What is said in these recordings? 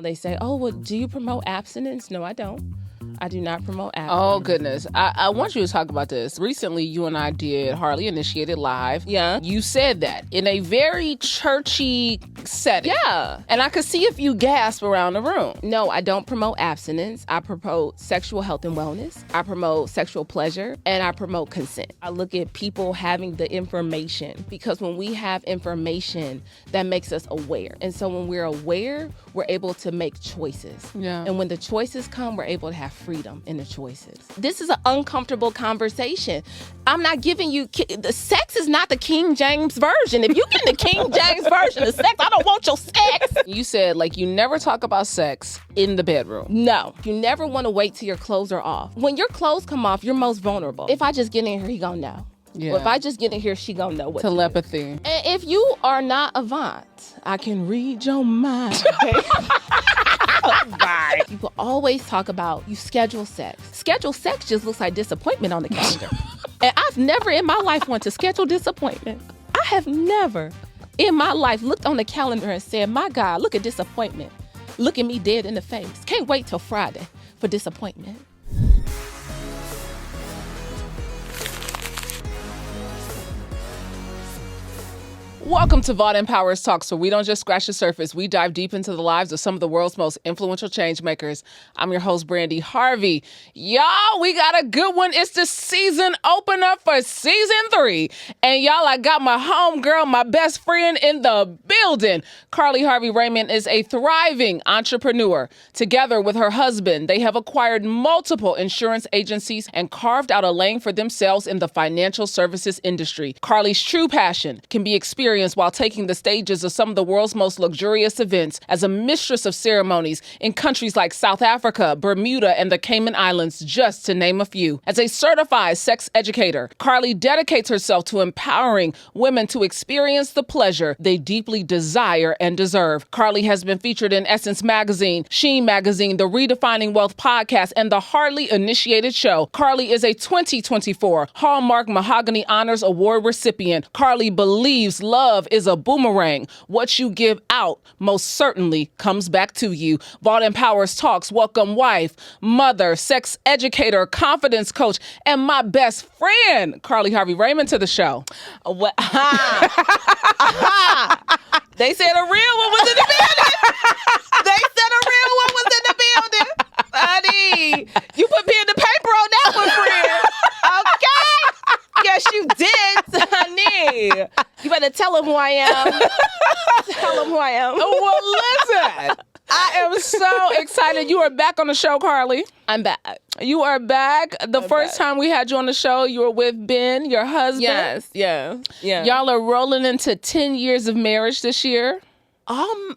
They say, oh, well, do you promote abstinence? No, I don't. I do not promote abstinence. Oh, goodness. I want you to talk about this. Recently, you and I did Harley Initiated Live. Yeah. You said that in a very churchy setting. Yeah. And I could see if you gasp around the room. No, I don't promote abstinence. I promote sexual health and wellness. I promote sexual pleasure, and I promote consent. I look at people having the information, because when we have information, that makes us aware. And so when we're aware, we're able to make choices. Yeah. And when the choices come, we're able to have freedom in the choices. This is an uncomfortable conversation. I'm not giving you, the sex is not the King James Version. If you get the King James Version of sex, I don't want your sex. You said, you never talk about sex in the bedroom. No, you never want to wait till your clothes are off. When your clothes come off, you're most vulnerable. If I just get in here, he gonna know. Yeah. Well, if I just get in here, she gonna know what Telepathy. to do. And if you are not avant, I can read your mind. Right. People always talk about you schedule sex. Schedule sex just looks like disappointment on the calendar. And I've never in my life wanted to schedule disappointment. I have never in my life looked on the calendar and said, my God, look at disappointment. Look at me dead in the face. Can't wait till Friday for disappointment. Welcome to Vaught Empowers Talks, where we don't just scratch the surface. We dive deep into the lives of some of the world's most influential change makers. I'm your host, Brandi Harvey. Y'all, we got a good one. It's the season opener for season 3. And y'all, I got my homegirl, my best friend in the building. Karli Harvey Raymond is a thriving entrepreneur. Together with her husband, they have acquired multiple insurance agencies and carved out a lane for themselves in the financial services industry. Karli's true passion can be experienced while taking the stages of some of the world's most luxurious events as a Mistress of Ceremonies in countries like South Africa, Bermuda, and the Cayman Islands, just to name a few. As a certified sex educator, Karli dedicates herself to empowering women to experience the pleasure they deeply desire and deserve. Karli has been featured in Essence Magazine, Sheen Magazine, the Redefining Wealth podcast, and the Harley Initiated Show. Karli is a 2024 Hallmark Mahogany Honors Award recipient. Karli believes love is a boomerang. What you give out most certainly comes back to you. Vaught Empowers Talks welcome wife, mother, sex educator, confidence coach, and my best friend, Karli Harvey Raymond, to the show. They said a real one was in the building. They said a real one was in the building. Honey, you put pen to paper on that one, friend. Okay. Yes, you did, honey. You better tell him who I am. Tell him who I am. Well, listen, I am so excited. You are back on the show, Karli. I'm back. You are back. The first back. time we had you on the show, you were with Ben, your husband. Yes, yeah. Y'all are rolling into 10 years of marriage this year.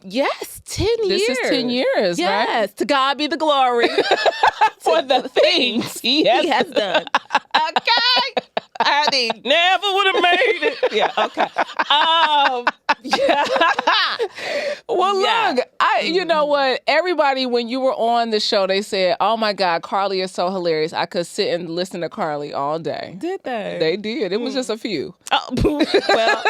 Yes, 10 years. This is 10 years, yes, right? To God be the glory. For the things he has done. Okay. I never would have made it. Yeah, okay. Yeah. Well, Yeah. look, you know what? Everybody, when you were on the show, they said, oh my God, Karli is so hilarious. I could sit and listen to Karli all day. Did they? They did. It was just a few. Oh, well,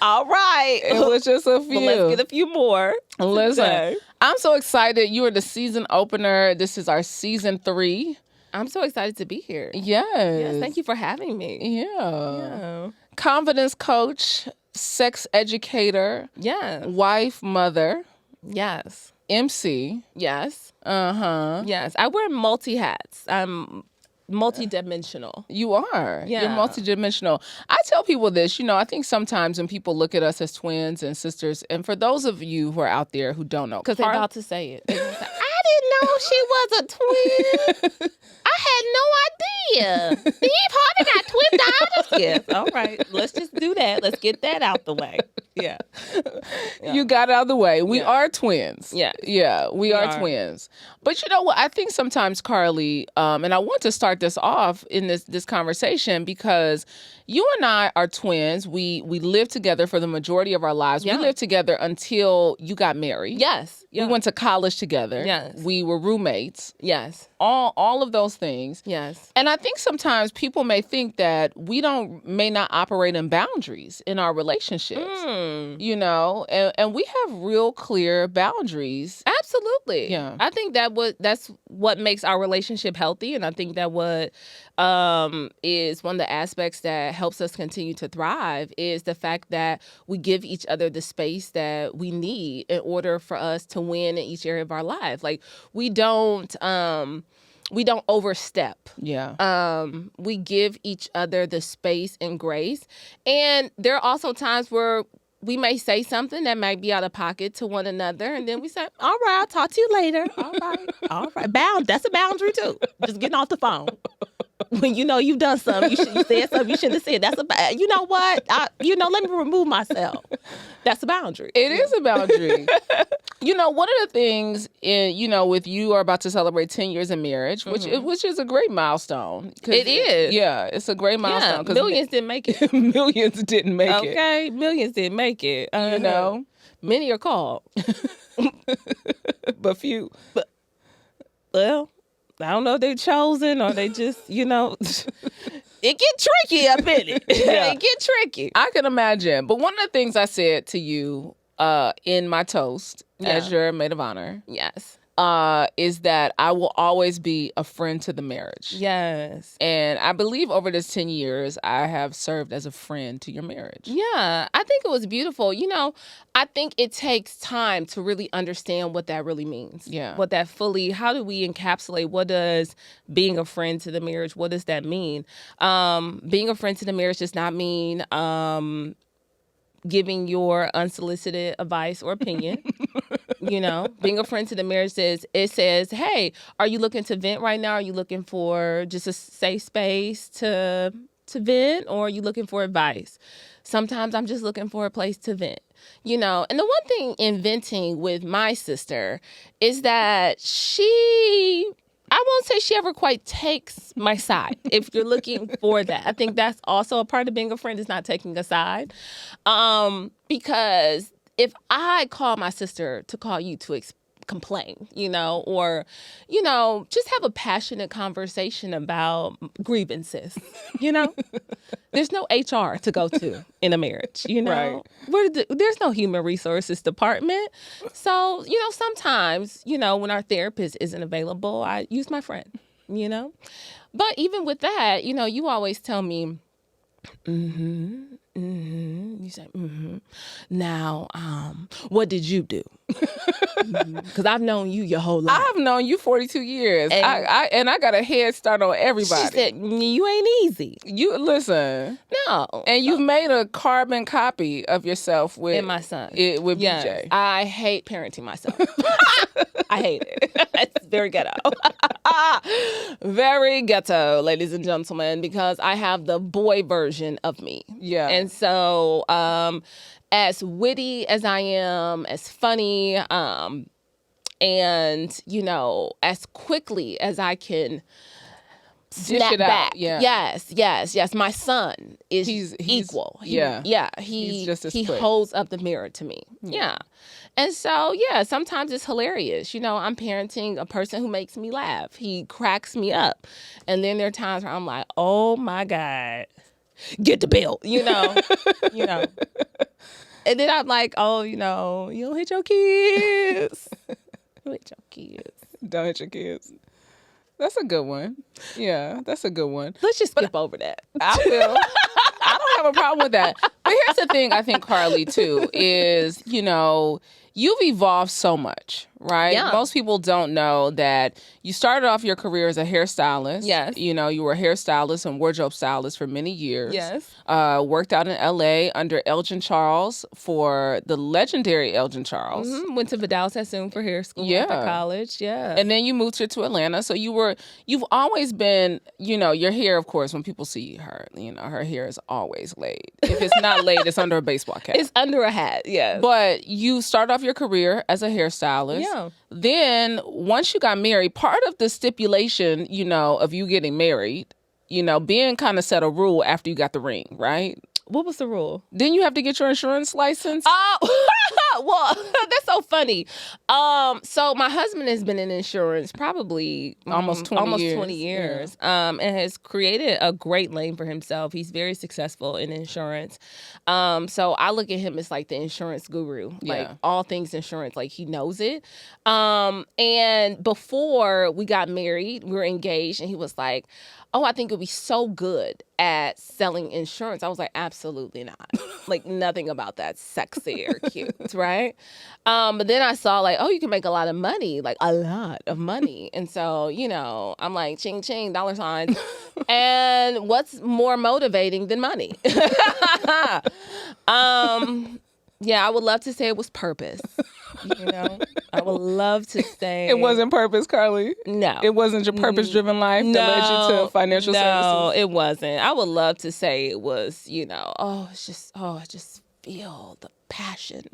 all right. It was just a few. Well, let's get a few more. Listen, today. I'm so excited. You are the season opener. This is our season 3. I'm so excited to be here. Yes. Yes, thank you for having me. Yeah. Confidence coach, sex educator, Yes. wife, mother, Yes. MC. Yes. Uh-huh. Yes. I wear multi-hats. I'm multi-dimensional. You are. Yeah. You're multidimensional. I tell people this, I think sometimes when people look at us as twins and sisters, and for those of you who are out there who don't know. Because they're about to say it. They're gonna say, I didn't know she was a twin. I had no idea. Steve Harvey got twin daughters. Yes. All right. Let's just do that. Let's get that out the way. Yeah. You got it out of the way. We Yeah. are twins. Yeah. Yeah, we are twins. But you know what? I think sometimes, Karli, and I want to start this off in this conversation because you and I are twins. We lived together for the majority of our lives. Yeah. We lived together until you got married. Yes. Yeah. We went to college together. Yes. We were roommates. Yes. All of those things. Yes. And I think sometimes people may think that we may not operate in boundaries in our relationships, and we have real clear boundaries. Absolutely. Yeah. I think that's what makes our relationship healthy, and I think that what is one of the aspects that helps us continue to thrive is the fact that we give each other the space that we need in order for us to win in each area of our life. Like we don't overstep. Yeah. We give each other the space and grace. And there are also times where we may say something that might be out of pocket to one another, and then we say, all right, I'll talk to you later. All right. That's a boundary too. Just getting off the phone. When you know you've done something, you said something you shouldn't have said. You know what? Let me remove myself. That's a boundary. It is a boundary. One of the things, with you are about to celebrate 10 years of marriage, which is a great milestone. It is. Yeah, it's a great milestone. Yeah, millions didn't make it. Millions didn't make it. Okay, millions didn't make it. Many are called. But few. Well, I don't know if they're chosen or they just, it get tricky up in it. Yeah. It get tricky. I can imagine. But one of the things I said to you in my toast as your maid of honor, Yes. is that I will always be a friend to the marriage. Yes. And I believe over this 10 years, I have served as a friend to your marriage. Yeah, I think it was beautiful. I think it takes time to really understand what that really means. Yeah. How do we encapsulate what does being a friend to the marriage, what does that mean? Being a friend to the marriage does not mean giving your unsolicited advice or opinion. Being a friend to the marriage says, hey, are you looking to vent right now? Are you looking for just a safe space to vent, or are you looking for advice? Sometimes I'm just looking for a place to vent. And the one thing in venting with my sister is that I won't say she ever quite takes my side. If you're looking for that, I think that's also a part of being a friend, is not taking a side. Because if I call my sister to call you to complain, or, just have a passionate conversation about grievances, there's no HR to go to in a marriage, Right. There's no human resources department. So, sometimes, when our therapist isn't available, I use my friend, But even with that, you always tell me, you say, now, what did you do? Because I've known you your whole life. I've known you 42 years. And I got a head start on everybody. She said, you ain't easy. You listen. No. And you've made a carbon copy of yourself with And my son. With Yes. BJ. I hate parenting myself. I hate it. It's very ghetto. Very ghetto, ladies and gentlemen, because I have the boy version of me. Yeah. And so as witty as I am, as funny, and, as quickly as I can snap it out, back. yeah. Yes. My son is He's equal. yeah. He's just as he quick. holds up the mirror to me. Yeah. And so, sometimes it's hilarious. I'm parenting a person who makes me laugh. He cracks me up. And then there are times where I'm like, oh my God, get the bill, And then I'm like, oh, you don't hit your kids. You hit your kids. Don't hit your kids. That's a good one. Yeah, that's a good one. Let's just skip over that. I will. I don't have a problem with that. But here's the thing, I think, Karli, too, is, you've evolved so much, right? Yeah. Most people don't know that you started off your career as a hairstylist. Yes. You were a hairstylist and wardrobe stylist for many years. Yes. Worked out in L.A. under Elgin Charles for the legendary Elgin Charles. Mm-hmm. Went to Vidal Sassoon for hair school Yeah. after college. Yeah. And then you moved here to Atlanta. So you've always been, your hair, of course, when people see her, her hair is always laid. If it's not laid, it's under a baseball cap. It's under a hat, yes. But you start off your career as a hairstylist. Yeah. Then once you got married, part of the stipulation, of you getting married, being kind of set a rule after you got the ring, right? What was the rule? Then you have to get your insurance license. Oh, Well, that's so funny. So my husband has been in insurance probably Almost 20 years. 20 years. And has created a great lane for himself. He's very successful in insurance. So I look at him as like the insurance guru, like all things insurance, like he knows it. And before we got married, we were engaged, and he was like, oh, I think it'll be so good at selling insurance. I was like, absolutely not. Like, nothing about that sexy or cute, right? But then I saw like, oh, you can make a lot of money, like a lot of money. And so, I'm like, ching, ching, dollar signs. And what's more motivating than money? Yeah, I would love to say it was purpose. I would love to say it wasn't purpose, Karli. No, it wasn't your purpose-driven life that led you to financial services. No, it wasn't. I would love to say it was. I just feel the passion,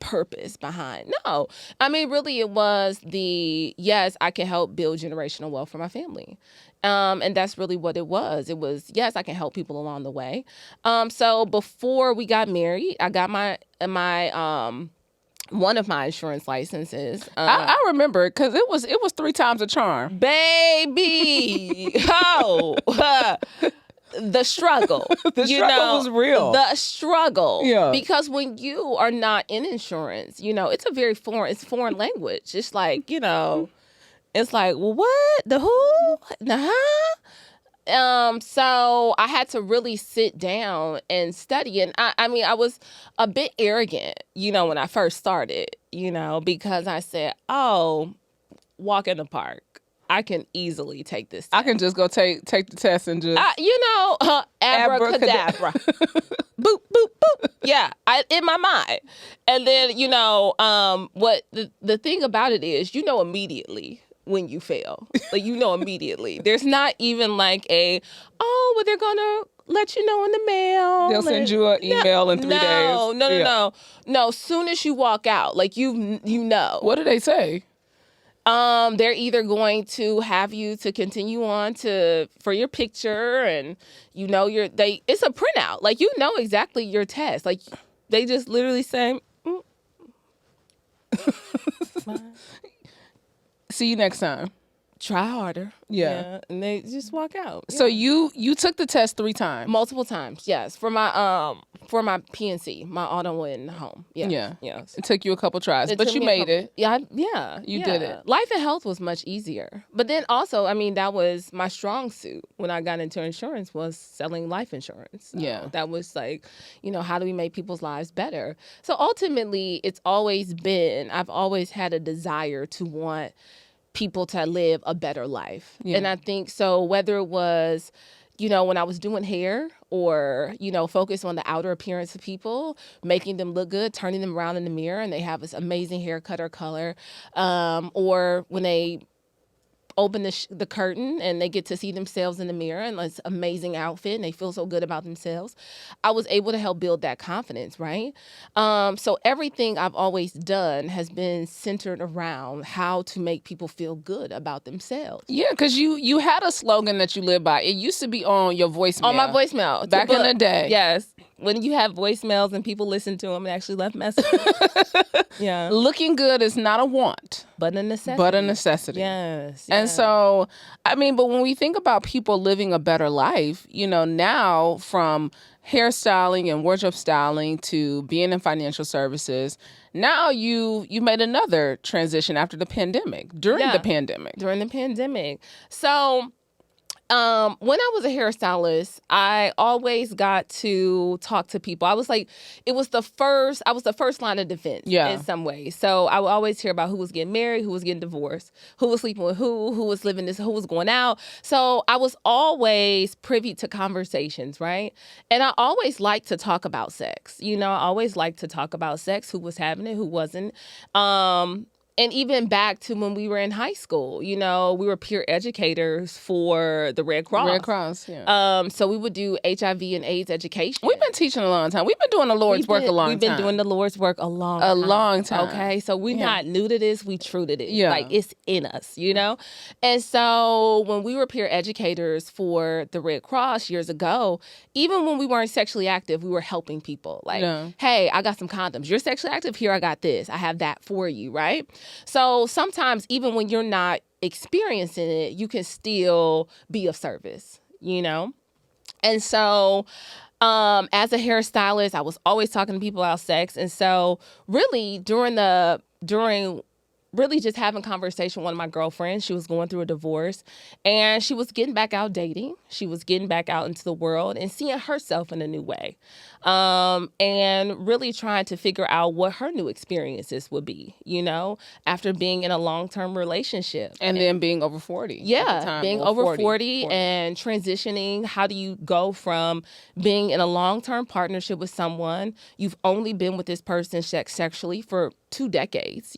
purpose behind. No, I mean, really, it was yes, I can help build generational wealth for my family. And that's really what it was. It was, yes, I can help people along the way. So before we got married, I got my one of my insurance licenses. I remember because it was 3 times a charm. Baby. The struggle. The struggle was real. The struggle. Yeah. Because when you are not in insurance, it's foreign language. It's like, it's like, well, what? The who? So I had to really sit down and study. And I mean, I was a bit arrogant, when I first started, because I said, oh, walk in the park. I can easily take this test. I can just go take the test and just... abracadabra. Boop, boop, boop. Yeah, in my mind. And then, what the thing about it is, immediately when you fail. Like, immediately. There's not even like they're going to let you know in the mail. They'll send you an email in 3 days. No. No, soon as you walk out, like, you know. What do they say? They're either going to have you to continue on for your picture, and it's a printout. Like, exactly your test. Like, they just literally say, see you next time. Try harder. Yeah. And they just walk out. So you took the test 3 times. Multiple times, yes. For my PNC, my auto and home. Yeah. Yes. It took you a couple tries, but you made it. Yeah. You did it. Life and health was much easier. But then also, I mean, that was my strong suit when I got into insurance, was selling life insurance. So that was like, how do we make people's lives better? So ultimately, I've always had a desire to want people to live a better life. Yeah. And I think so, whether it was, when I was doing hair or, focus on the outer appearance of people, making them look good, turning them around in the mirror and they have this amazing haircut or color, or when they open the curtain and they get to see themselves in the mirror and this amazing outfit and they feel so good about themselves, I was able to help build that confidence, right? So everything I've always done has been centered around how to make people feel good about themselves. Yeah, because you had a slogan that you live by. It used to be on your voicemail. On my voicemail. Back in the day. Yes. When you have voicemails and people listen to them and actually left messages. Yeah. Looking good is not a want. But a necessity. Yes. And so, I mean, but when we think about people living a better life, now from hairstyling and wardrobe styling to being in financial services, now you made another transition after the pandemic, during the pandemic. So... when I was a hairstylist, I always got to talk to people. I was the first line of defense in some ways. So I would always hear about who was getting married, who was getting divorced, who was sleeping with who was living this, who was going out. So I was always privy to conversations, right? And I always liked to talk about sex. I always liked to talk about sex, who was having it, who wasn't. And even back to when we were in high school, we were peer educators for the Red Cross. Red Cross, yeah. So we would do HIV and AIDS education. We've been teaching a long time. We've been doing the Lord's work a long time. We've been doing the Lord's work a long time. Okay, so we're not new to this. We true to this. Yeah. Like, it's in us, And so when we were peer educators for the Red Cross years ago, even when we weren't sexually active, we were helping people. Like, hey, I got some condoms. You're sexually active? Here, I got this. I have that for you, right? So sometimes even when you're not experiencing it, you can still be of service, And so as a hairstylist, I was always talking to people about sex. And so really during really just having conversation with one of my girlfriends, she was going through a divorce and she was getting back out dating. She was getting back out into the world and seeing herself in a new way. And really trying to figure out what her new experiences would be, after being in a long-term relationship. And then being over 40. Yeah, being over 40 and transitioning. How do you go from being in a long-term partnership with someone, you've only been with this person sexually for 2 decades,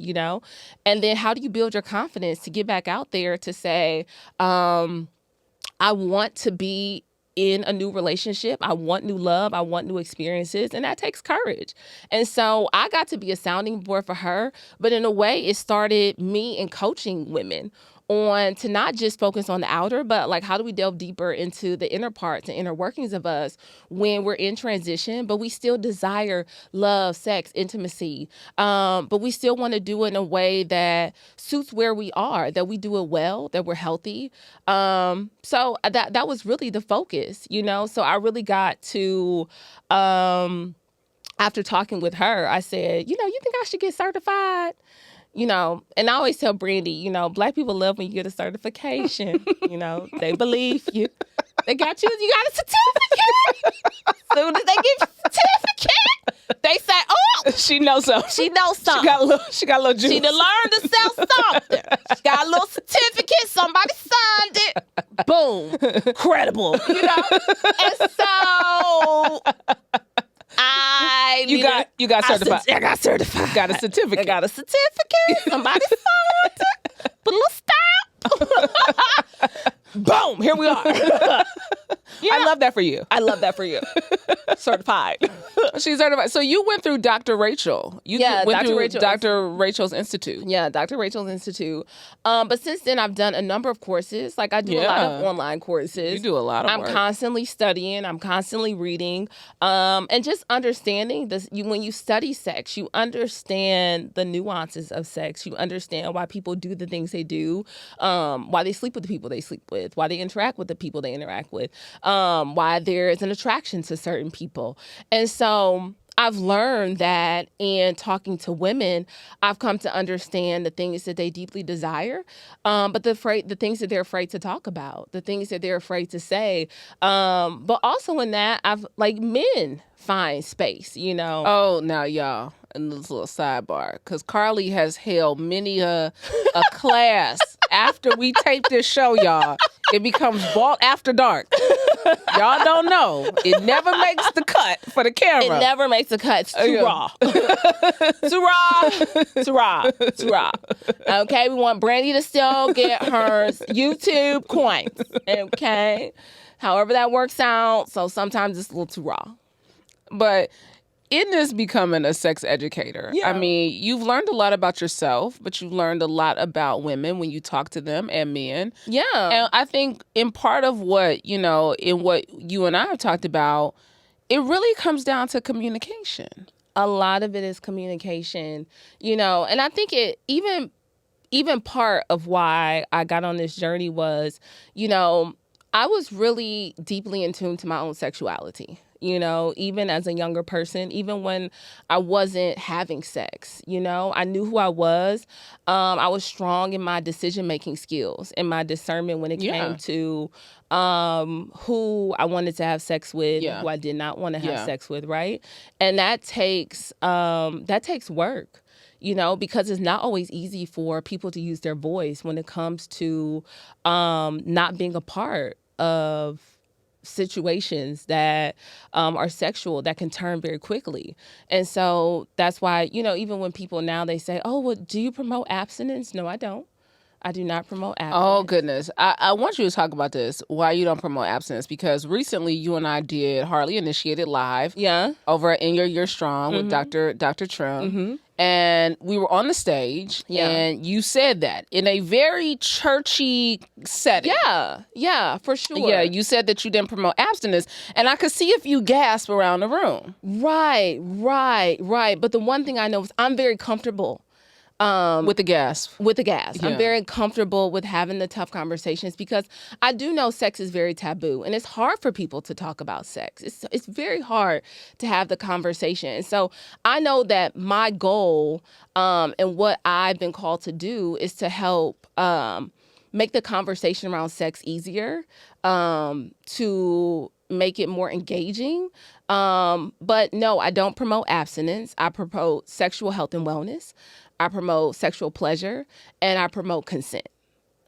And then how do you build your confidence to get back out there to say, I want to be in a new relationship. I want new love. I want new experiences. And that takes courage. And so I got to be a sounding board for her. But in a way, it started me in coaching women on to not just focus on the outer, but like, how do we delve deeper into the inner parts and inner workings of us when we're in transition, but we still desire love, sex, intimacy, but we still want to do it in a way that suits where we are, that we do it well, that we're healthy. So that was really the focus, So I really got to, after talking with her, I said, you think I should get certified? And I always tell Brandi, Black people love when you get a certification. They believe you. They got you. You got a certificate. As soon as they give you a certificate, they say, "Oh, she knows something. She knows something. She got a little juice. She done learned to sell something. She got a little certificate. Somebody signed it. Boom, credible. And so you got certified. I got certified. Got a certificate. I got a certificate. Somebody signed it. Put a little stamp. Boom. Here we are. I love that for you. I love that for you. Certified. She's certified. So you went through Dr. Rachel. You went through Dr. Rachel's Institute. Yeah, Dr. Rachel's Institute. But since then, I've done a number of courses. Like, I do a lot of online courses. You do a lot of work. I'm constantly studying. I'm constantly reading. And just understanding this. When you study sex, you understand the nuances of sex. You understand why people do the things they do, why they sleep with the people they sleep with, why they interact with the people they interact with, why there is an attraction to certain people. And so I've learned that in talking to women, I've come to understand the things that they deeply desire, but the things that they're afraid to talk about, the things that they're afraid to say. But also in that, men find space, Oh, now y'all, and this little sidebar, because Karli has held many a class after we tape this show, y'all. It becomes Vault After Dark. Y'all don't know. It never makes the cut for the camera. It never makes the cut. It's too raw. Too raw. Too raw. Too raw. Okay, we want Brandi to still get her YouTube coins. Okay? However that works out. So sometimes it's a little too raw. But in this becoming a sex educator, I mean, you've learned a lot about yourself, but you've learned a lot about women when you talk to them and men. Yeah. And I think in part of what, in what you and I have talked about, it really comes down to communication. A lot of it is communication, and I think it even part of why I got on this journey was, I was really deeply in tune to my own sexuality. Even as a younger person, even when I wasn't having sex, I knew who I was. I was strong in my decision-making skills and my discernment when it came to who I wanted to have sex with, who I did not want to have sex with, right? And that takes work. Because it's not always easy for people to use their voice when it comes to not being a part of situations that are sexual that can turn very quickly. And so that's why, even when people now they say, oh, well, do you promote abstinence? No, I don't. I do not promote abstinence. Oh, goodness. I want you to talk about this, why you don't promote abstinence, because recently you and I did Hardly Initiated Live over In Your Year Strong with Dr. Trim. Mm-hmm. And we were on the stage, and you said that in a very churchy setting. Yeah, for sure. Yeah, you said that you didn't promote abstinence, and I could see if you gasp around the room. Right. But the one thing I know is I'm very comfortable with the gasp. Yeah. I'm very comfortable with having the tough conversations because I do know sex is very taboo and it's hard for people to talk about sex. It's very hard to have the conversation. And so I know that my goal and what I've been called to do is to help make the conversation around sex easier, to make it more engaging. But no, I don't promote abstinence. I promote sexual health and wellness. I promote sexual pleasure, and I promote consent.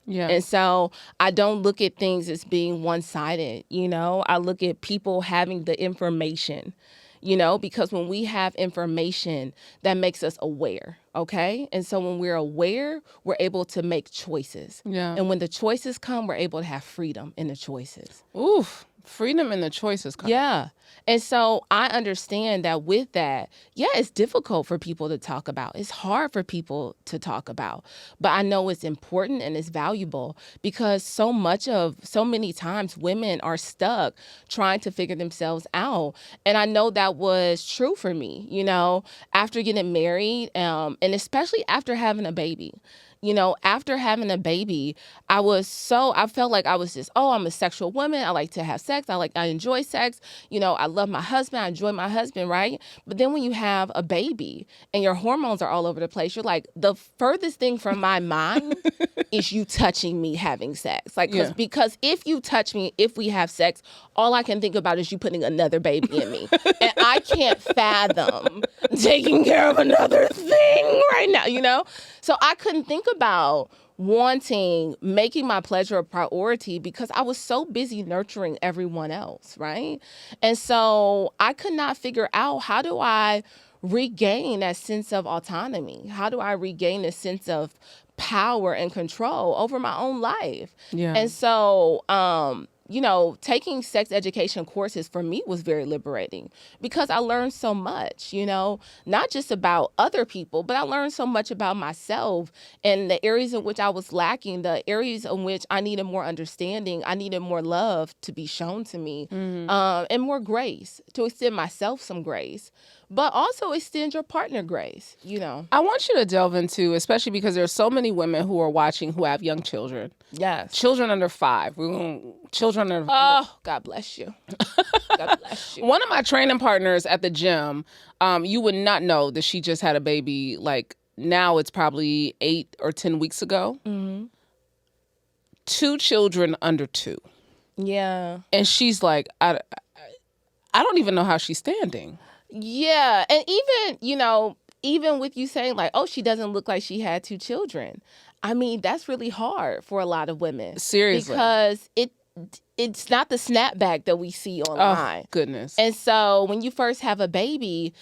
Yeah. And so I don't look at things as being one-sided, I look at people having the information, because when we have information, that makes us aware, okay? And so when we're aware, we're able to make choices. Yeah. And when the choices come, we're able to have freedom in the choices. Oof. Freedom in the choices. Yeah. And so I understand that with that, it's difficult for people to talk about. It's hard for people to talk about. But I know it's important and it's valuable because so many times women are stuck trying to figure themselves out. And I know that was true for me, after getting married, and especially after having a baby. After having a baby, I felt like I was just, I'm a sexual woman. I like to have sex. I enjoy sex. I love my husband. I enjoy my husband, right? But then when you have a baby and your hormones are all over the place, you're like, the furthest thing from my mind is you touching me having sex. Because if you touch me, if we have sex, all I can think about is you putting another baby in me. And I can't fathom taking care of another thing right now, So I couldn't think about making my pleasure a priority because I was so busy nurturing everyone else, right? And so I could not figure out, how do I regain that sense of autonomy? How do I regain a sense of power and control over my own life? Yeah. And so, taking sex education courses for me was very liberating because I learned so much, not just about other people, but I learned so much about myself and the areas in which I was lacking, the areas in which I needed more understanding. I needed more love to be shown to me, and more grace, to extend myself some grace, but also extend your partner grace, I want you to delve into, especially because there's so many women who are watching who have young children. Yes. Children under 5. Children under... Oh, God bless you. God bless you. One of my training partners at the gym, you would not know that she just had a baby, now it's probably 8 or 10 weeks ago. Mm-hmm. 2 children under 2. Yeah. And she's like, I don't even know how she's standing. Yeah. And even with you saying she doesn't look like she had 2 children. I mean, that's really hard for a lot of women. Seriously. Because it's not the snapback that we see online. Oh, goodness. And so when you first have a baby,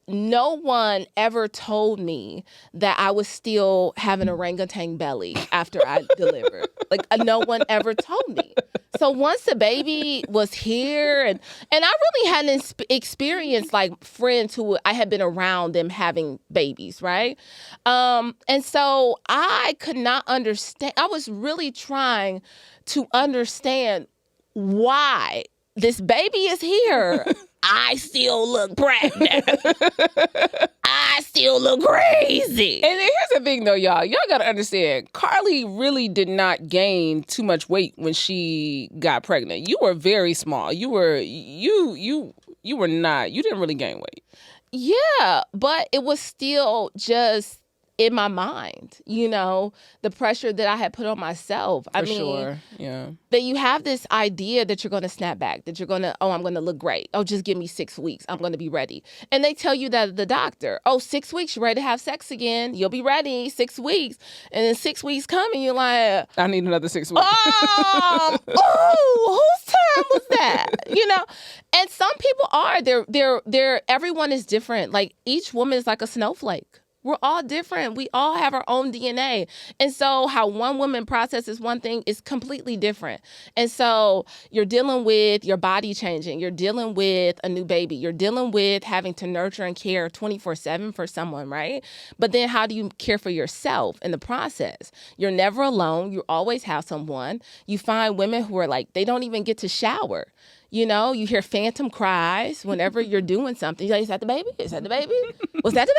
no one ever told me that I was still having orangutan belly after I delivered. No one ever told me. So once the baby was here, and I really hadn't experienced friends who I had been around them having babies, right? And so I could not understand. I was really trying to understand why this baby is here. I still look pregnant. I still look crazy. And here's the thing, though, y'all. Y'all got to understand, Karli really did not gain too much weight when she got pregnant. You were very small. You were not. You didn't really gain weight. Yeah, but it was still just in my mind, the pressure that I had put on myself. For sure, yeah. That you have this idea that you're going to snap back, that you're going to, I'm going to look great. Oh, just give me 6 weeks. I'm going to be ready. And they tell you that at the doctor, 6 weeks, you're ready to have sex again. You'll be ready 6 weeks. And then 6 weeks come and you're like, I need another 6 weeks. whose time was that? And some people are. They're everyone is different. Like each woman is like a snowflake. We're all different. We all have our own DNA. And so how one woman processes one thing is completely different. And so you're dealing with your body changing. You're dealing with a new baby. You're dealing with having to nurture and care 24/7 for someone, right? But then how do you care for yourself in the process? You're never alone. You always have someone. You find women who are like, they don't even get to shower. You hear phantom cries whenever you're doing something. You're like, is that the baby? Is that the baby? Was that the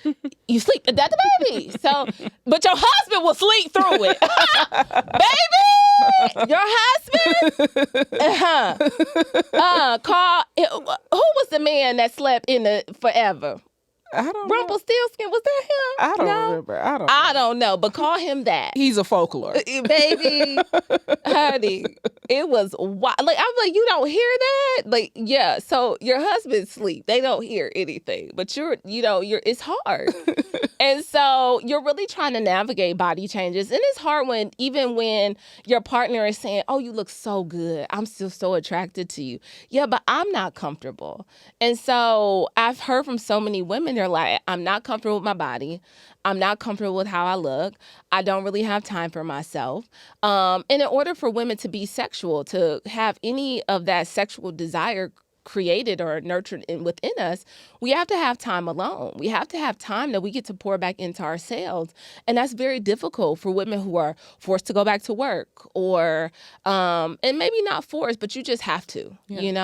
baby? You sleep. Is that the baby? So, but your husband will sleep through it. Baby, your husband? Who was the man that slept in the forever? I don't know. Rumpelstiltskin, was that him? I don't remember. I don't know, but call him that. He's a folklore. Baby, honey, it was wild. Like, I'm like, you don't hear that? Like, yeah, so your husband sleep. They don't hear anything, but it's hard. And so you're really trying to navigate body changes. And it's hard even when your partner is saying, oh, you look so good. I'm still so attracted to you. Yeah, but I'm not comfortable. And so I've heard from so many women, they're like, I'm not comfortable with my body. I'm not comfortable with how I look. I don't really have time for myself. And in order for women to be sexual, to have any of that sexual desire created or nurtured within us, we have to have time alone. We have to have time that we get to pour back into ourselves. And that's very difficult for women who are forced to go back to work or, and maybe not forced, but you just have to, in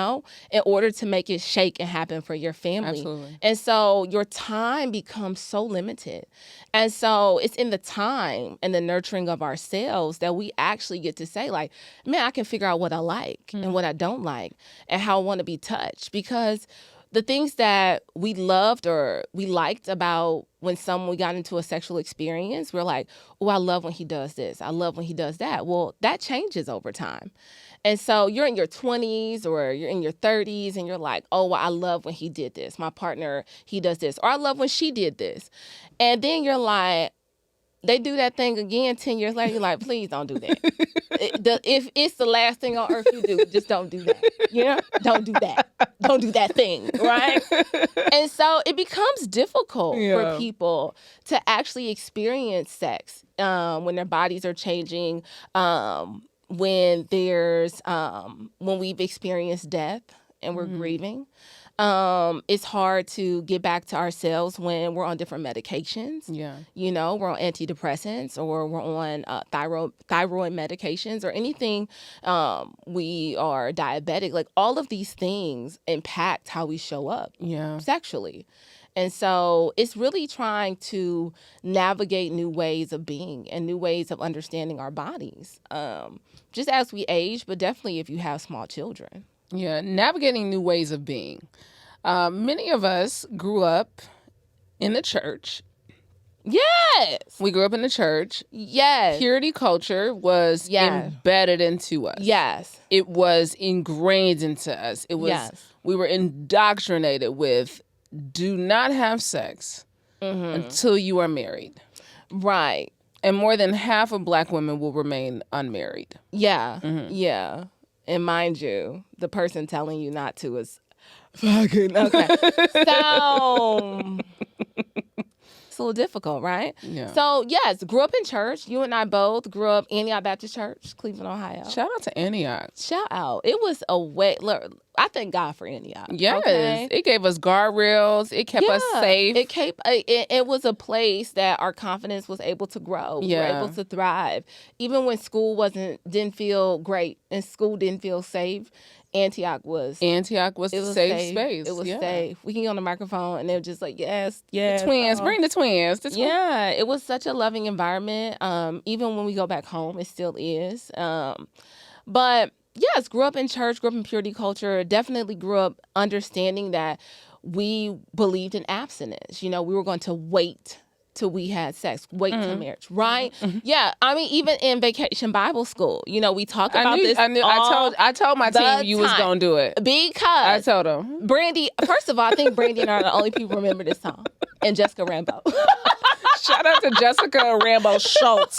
order to make it shake and happen for your family. Absolutely. And so your time becomes so limited. And so it's in the time and the nurturing of ourselves that we actually get to say, like, man, I can figure out what I like and what I don't like and how I want to be touched. Because the things that we loved or we liked about when we got into a sexual experience, we're like, oh, I love when he does this. I love when he does that. Well, that changes over time. And so you're in your 20s or you're in your 30s and you're like, oh, well, I love when he did this. My partner, he does this. Or I love when she did this. And then you're like, they do that thing again 10 years later. You're like, please don't do that. If it's the last thing on earth you do, just don't do that. Don't do that. Don't do that thing, right? And so it becomes difficult for people to actually experience sex when their bodies are changing, when we've experienced death and we're grieving. It's hard to get back to ourselves when we're on different medications. Yeah. We're on antidepressants or we're on thyroid medications or anything. We are diabetic. Like all of these things impact how we show up sexually. And so it's really trying to navigate new ways of being and new ways of understanding our bodies, just as we age, but definitely if you have small children. Yeah, navigating new ways of being. Many of us grew up in the church. Yes. We grew up in the church. Yes. Purity culture was embedded into us. Yes. It was ingrained into us. It was we were indoctrinated with do not have sex until you are married. Right. And more than half of Black women will remain unmarried. Yeah. Yeah. And mind you, the person telling you not to is fucking okay. So it's a little difficult, right? Yeah. So yes, grew up in church. You and I both grew up Antioch Baptist Church, Cleveland, Ohio. Shout out to Antioch. Shout out. It was a way. Look, I thank God for Antioch. Yes, it gave us guardrails. It kept us safe. It was a place that our confidence was able to grow. We were able to thrive, even when school didn't feel great and school didn't feel safe. Antioch was a safe space. It was safe. We can get on the microphone and they're just like, yes. The twins, bring the twins. Yeah, it was such a loving environment. Even when we go back home, it still is. But yes, grew up in church, grew up in purity culture, definitely grew up understanding that we believed in abstinence. We were going to wait till we had sex, wait till marriage, right? Yeah, I mean, even in Vacation Bible School, we talk about this. I told my team you was gonna do it because I told them. Brandi. First of all, I think Brandi and I are the only people who remember this song, and Jessica Rambo. Shout out to Jessica Rambo Schultz.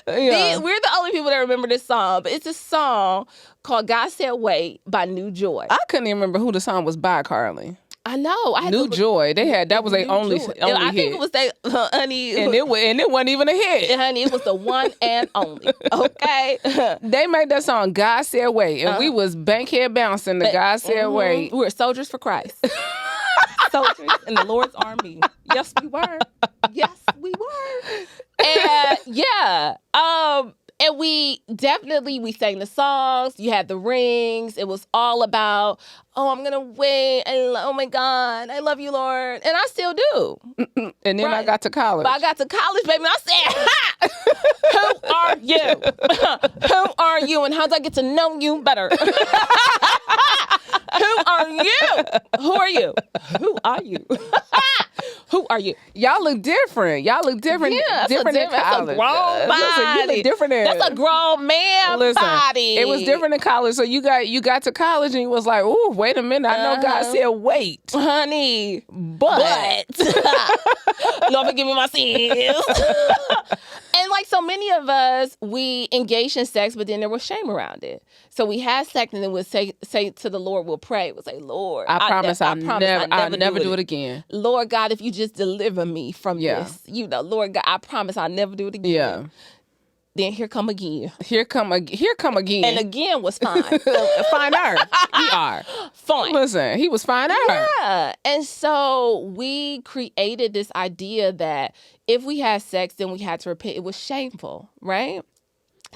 Yeah. We're the only people that remember this song, but it's a song called God Said Wait by New Joy. I couldn't even remember who the song was by, Carly. I know. I had New Joy. They had that was their only hit. I think it was they, honey. And it wasn't even a hit. Honey, it was the one and only. Okay. They made that song, God Said Wait, and we was bankhead bouncing the God Said Wait. We were soldiers for Christ. Soldiers in the Lord's army. Yes, we were. Yes, we were. And yeah. And we sang the songs. You had the rings. It was all about, oh, I'm going to wait. Oh, my God. I love you, Lord. And I still do. And then I got to college. But I got to college, baby, and I said, ha! Who are you? Who are you? And how do I get to know you better? Who are you? Who are you? Who are you? Who are you? Y'all look different. Yeah, that's different in college. That's a grown body. You look different in. That's a grown man body. It was different in college. So you got to college and you was like, ooh, wait a minute. I know God said wait. Honey. But. Lord, forgive me my sins. And like so many of us, we engaged in sex, but then there was shame around it. So we had sex and then we'd say to the Lord, we'll pray. We'll say, Lord, I promise I'll never do it again. Lord God, if you just deliver me from this, Lord God, I promise I'll never do it again. Yeah. Then here come again. Here come again. And again was fine. Finer. We are. Fine. Listen, he was finer. Yeah. And so we created this idea that if we had sex, then we had to repent. It was shameful, right?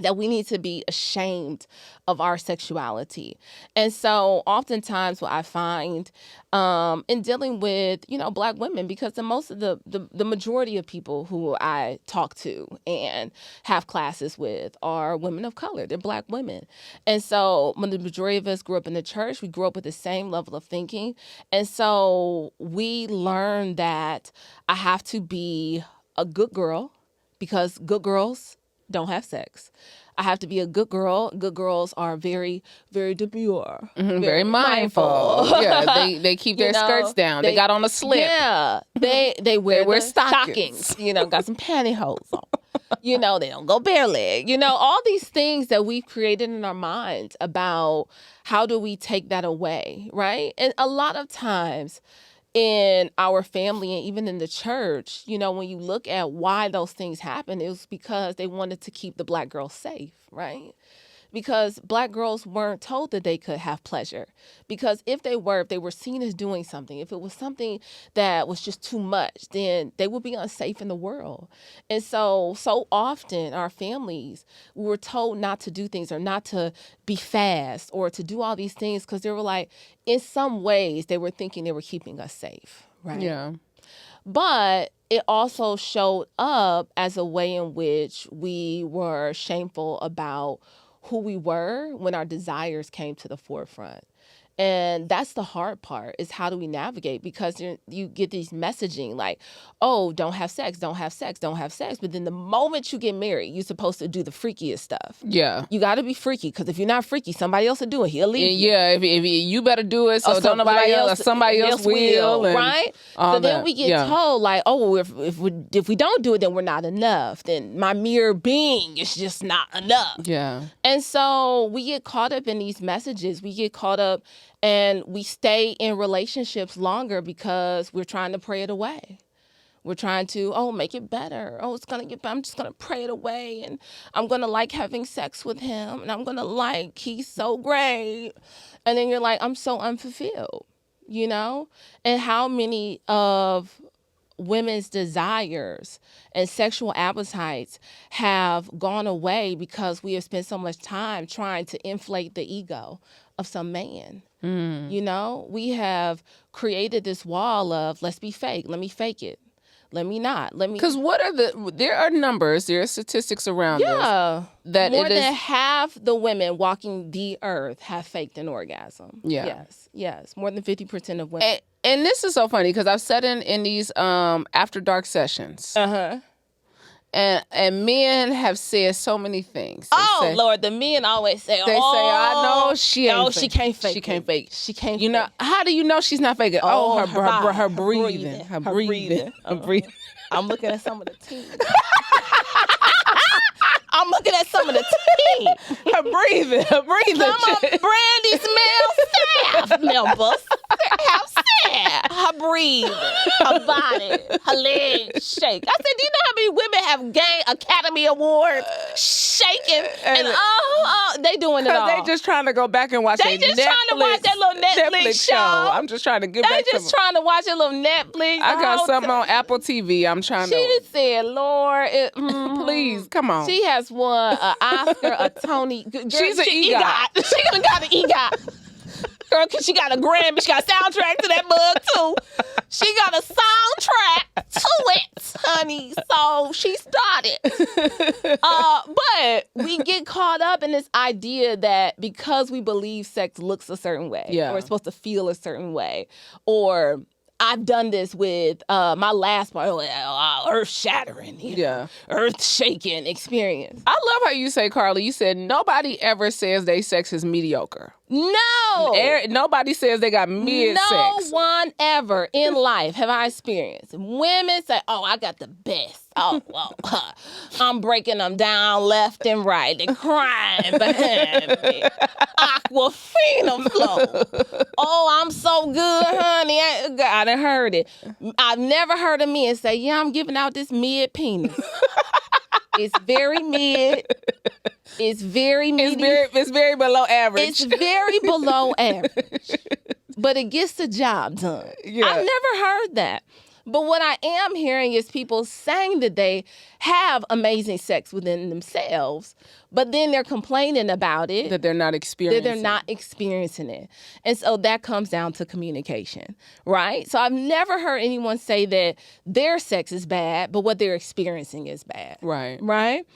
That we need to be ashamed of our sexuality. And so oftentimes what I find in dealing with, Black women, because the majority of people who I talk to and have classes with are women of color. They're Black women. And so when the majority of us grew up in the church, we grew up with the same level of thinking. And so we learned that I have to be a good girl because good girls don't have sex. I have to be a good girl. Good girls are very, very demure. Very mindful. Yeah, they keep their skirts down. They got on a slip. Yeah, they wear stockings. Got some pantyhose on. They don't go bare leg. All these things that we've created in our minds about how do we take that away, right? And a lot of times in our family and even in the church, when you look at why those things happen, it was because they wanted to keep the Black girls safe, right? Because Black girls weren't told that they could have pleasure. Because if they were seen as doing something, if it was something that was just too much, then they would be unsafe in the world. And so often our families, we were told not to do things or not to be fast or to do all these things because they were like, in some ways, they were thinking they were keeping us safe, right? Yeah. But it also showed up as a way in which we were shameful about who we were when our desires came to the forefront. And that's the hard part, is how do we navigate? Because you get these messaging like, oh, don't have sex, don't have sex, don't have sex. But then the moment you get married, you're supposed to do the freakiest stuff. Yeah. You got to be freaky, because if you're not freaky, somebody else will do it. He'll leave you. Yeah, if you better do it, so don't nobody else, or somebody else will. Right? So then we get told like, oh, if we don't do it, then we're not enough. Then my mere being is just not enough. Yeah. And so we get caught up in these messages. We get caught up and we stay in relationships longer because we're trying to pray it away. We're trying to, make it better. Oh, it's going to get better. I'm just going to pray it away. And I'm going to like having sex with him. And I'm going to he's so great. And then you're like, I'm so unfulfilled, And how many of women's desires and sexual appetites have gone away because we have spent so much time trying to inflate the ego of some man. We have created this wall of, let's be fake. Let me fake it. Let me not. Because there are numbers, there are statistics around this. That more than half the women walking the earth have faked an orgasm. Yeah. Yes. More than 50% of women. And this is so funny because I've sat in these after dark sessions. Uh-huh. And men have said so many things. Lord, the men always say, I know she ain't she can't fake. She can't fake. She can't fake. How do you know she's not faking? Her breathing. Her breathing. I'm looking at some of the teams. some of the tea. Her breathing. Some of Brandi smell staff members have said her breathing, her body, her legs shake. I said, do you know how many women have gained Academy Awards shaking? And they doing it all. They just trying to go back and watch They just trying to watch that little Netflix show. I'm just trying to get back to They just trying to watch a little Netflix. I got something on Apple TV. I'm trying to. She just said, Lord, Please, come on. She has won an Oscar, a Tony. Girl, She's an EGOT. She done got an EGOT. Girl, she got a Grammy. She got a soundtrack to that mug, too. She got a soundtrack to it, honey. So she started. But we get caught up in this idea that because we believe sex looks a certain way, or it's supposed to feel a certain way, or I've done this with my last part, earth-shattering, earth-shaking experience. I love how you say, Karli, you said nobody ever says they sex is mediocre. No. Nobody says they got mid-sex. No one ever in life have I experienced. Women say, oh, I got the best. Oh, well, I'm breaking them down left and right. They're crying behind me. Aquafina flow. Oh, I'm so good, honey. I done heard it. I've never heard a man say, yeah, I'm giving out this mid penis. It's very mid. It's very medium. It's very below average. It's very below average. But it gets the job done. Yeah. I've never heard that. But what I am hearing is people saying that they have amazing sex within themselves, but then they're complaining about it. That they're not experiencing it. And so that comes down to communication, right? So I've never heard anyone say that their sex is bad, but what they're experiencing is bad. Right. Right?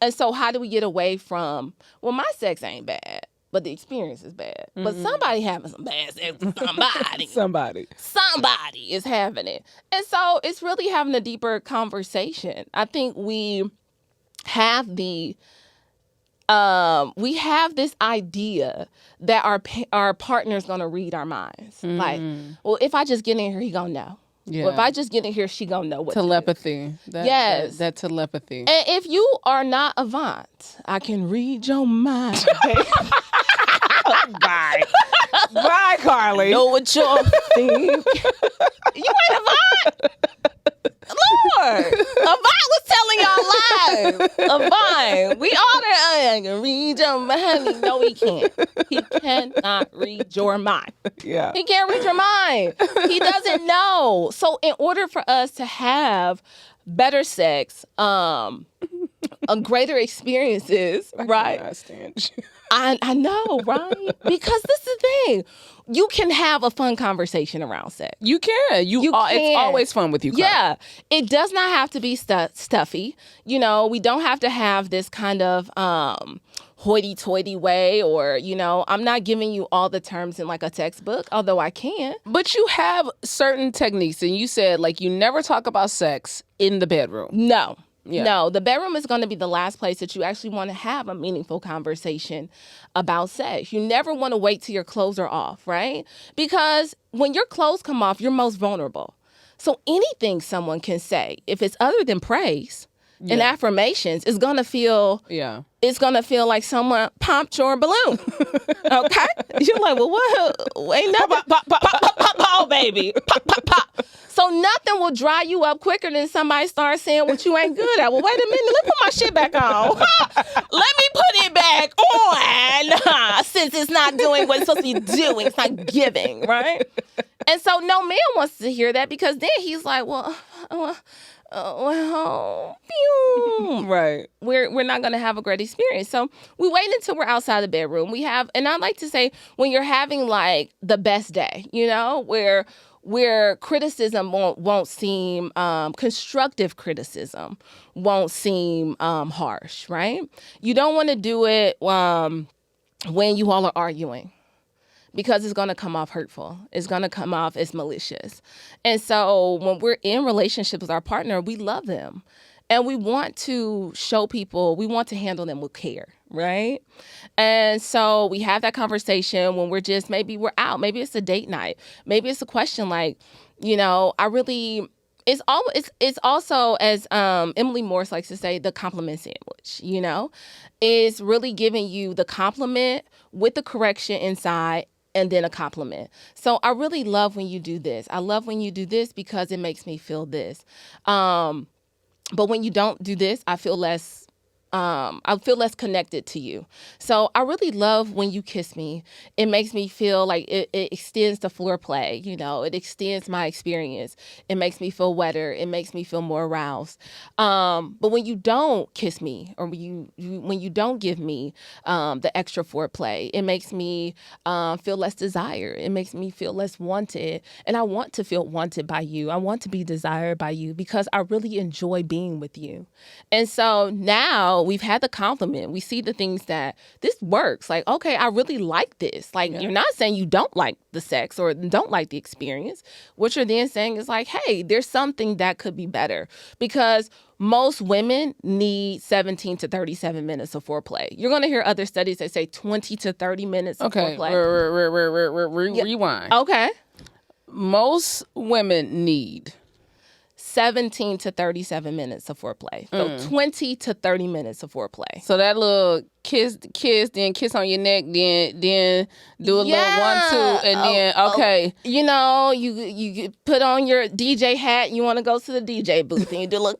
And so how do we get away from, well, my sex ain't bad, but the experience is bad. Mm-hmm. But somebody having some bad sex with somebody. Somebody is having it. And so it's really having a deeper conversation. I think we have this idea that our partner's going to read our minds. Mm-hmm. Like, well, if I just get in here, he going to know. Yeah. Well, if I just get in here, she gonna know what telepathy. Yes. That telepathy. And if you are not avant, I can read your mind. Bye. Bye, Karli. Know what you're thinking. You ain't avant. Lord. Avant was telling y'all lies. Avant. We all there. I can read your mind. No, he can't. He cannot read your mind. Yeah. He can't read your mind. He doesn't know. So in order for us to have better sex, a greater experiences, right? I stand you. I know, right? Because this is the thing. You can have a fun conversation around sex. You can. It's always fun with you, Karli. Yeah. It does not have to be stuffy. You know, we don't have to have this kind of hoity-toity way or, I'm not giving you all the terms in like a textbook, although I can. But you have certain techniques, and you said, like, you never talk about sex in the bedroom. No. Yeah. No, the bedroom is going to be the last place that you actually want to have a meaningful conversation about sex. You never want to wait till your clothes are off, right? Because when your clothes come off, you're most vulnerable. So anything someone can say, if it's other than praise and affirmations, is going to feel... Yeah. It's going to feel like someone popped your balloon. Okay? You're like, well, what? Ain't nothing. Pop, pop, pop, pop, pop, pop, baby. Pop, pop, pop. So nothing will dry you up quicker than somebody starts saying what you ain't good at. Well, wait a minute. Let me put my shit back on. Let me put it back on. Since it's not doing what it's supposed to be doing. It's not giving, right? And so no man wants to hear that because then he's like, right. We're not going to have a great experience. So we wait until we're outside the bedroom. And I like to say when you're having like the best day, where criticism won't seem, constructive criticism won't seem harsh, right? You don't want to do it when you all are arguing. Because it's going to come off hurtful. It's going to come off as malicious. And so when we're in relationship with our partner, we love them. And we want to show people, we want to handle them with care, right? And so we have that conversation when maybe we're out. Maybe it's a date night. Maybe it's a question like, it's also, as Emily Morse likes to say, the compliment sandwich. Is really giving you the compliment with the correction inside, and then a compliment. So I really love when you do this. I love when you do this because it makes me feel this. But when you don't do this, I feel less connected to you. So I really love when you kiss me. It makes me feel like it extends the foreplay. It extends my experience. It makes me feel wetter. It makes me feel more aroused. But when you don't kiss me, or when you don't give me the extra foreplay, it makes me feel less desired. It makes me feel less wanted. And I want to feel wanted by you. I want to be desired by you because I really enjoy being with you. And so now we've had the compliment. We see the things that this works. Like, okay, I really like this. Like, You're not saying you don't like the sex or don't like the experience. What you're then saying is like, hey, there's something that could be better, because most women need 17 to 37 minutes of foreplay. You're going to hear other studies that say 20 to 30 minutes of foreplay. Rewind. Okay. Most women need 17 to 37 minutes of foreplay. So 20 to 30 minutes of foreplay. So that little kiss, then kiss on your neck, then do a little 1, 2, and then okay. You put on your DJ hat. You want to go to the DJ booth, and you do a little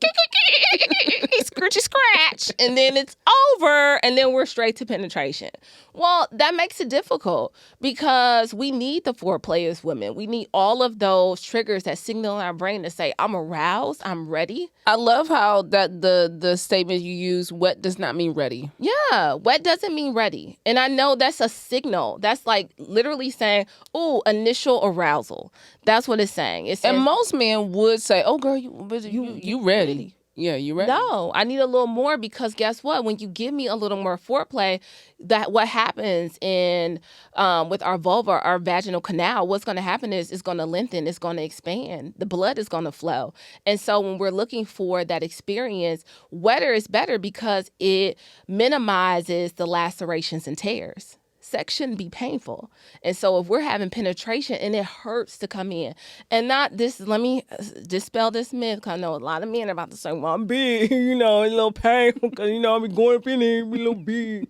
scratchy scratch, and then it's over, and then we're straight to penetration. Well, that makes it difficult because we need the foreplay as women. We need all of those triggers that signal in our brain to say, I'm aroused, I'm ready. I love how that the statement you use, wet does not mean ready. Yeah, wet doesn't mean ready. And I know that's a signal. That's like literally saying, oh, initial arousal. That's what it's saying. And most men would say, oh, girl, you ready. Yeah, you ready? No, I need a little more, because guess what? When you give me a little more foreplay, that what happens in with our vulva, our vaginal canal, what's going to happen is it's going to lengthen, it's going to expand, the blood is going to flow. And so when we're looking for that experience, wetter is better because it minimizes the lacerations and tears. Sex shouldn't be painful. And so if we're having penetration and it hurts to come in, and not this, let me dispel this myth, because I know a lot of men are about to say, well, I'm big, a little painful, because, I'll be going up in there, be a little big.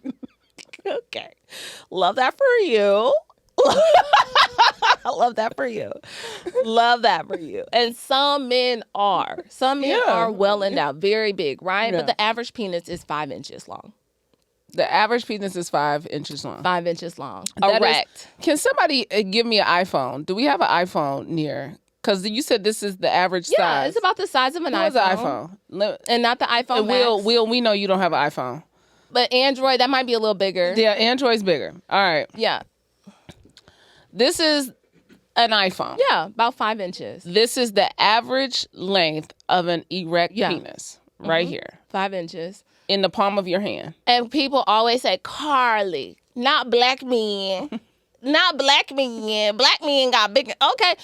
Okay. Love that for you. I love that for you. Love that for you. And some men are. Some men are well endowed, very big, right? Yeah. But the average penis is 5 inches long. The average penis is 5 inches long. 5 inches long. Erect. Can somebody give me an iPhone? Do we have an iPhone near? Because you said this is the average size. Yeah, it's about the size of an iPhone. What's an iPhone? And not the iPhone Max. We know you don't have an iPhone. But Android, that might be a little bigger. Yeah, Android's bigger. All right. Yeah. This is an iPhone. Yeah, about 5 inches. This is the average length of an erect penis right here. 5 inches. In the palm of your hand. And people always say, Karli, not black men. Not black men. Black men got big. Okay.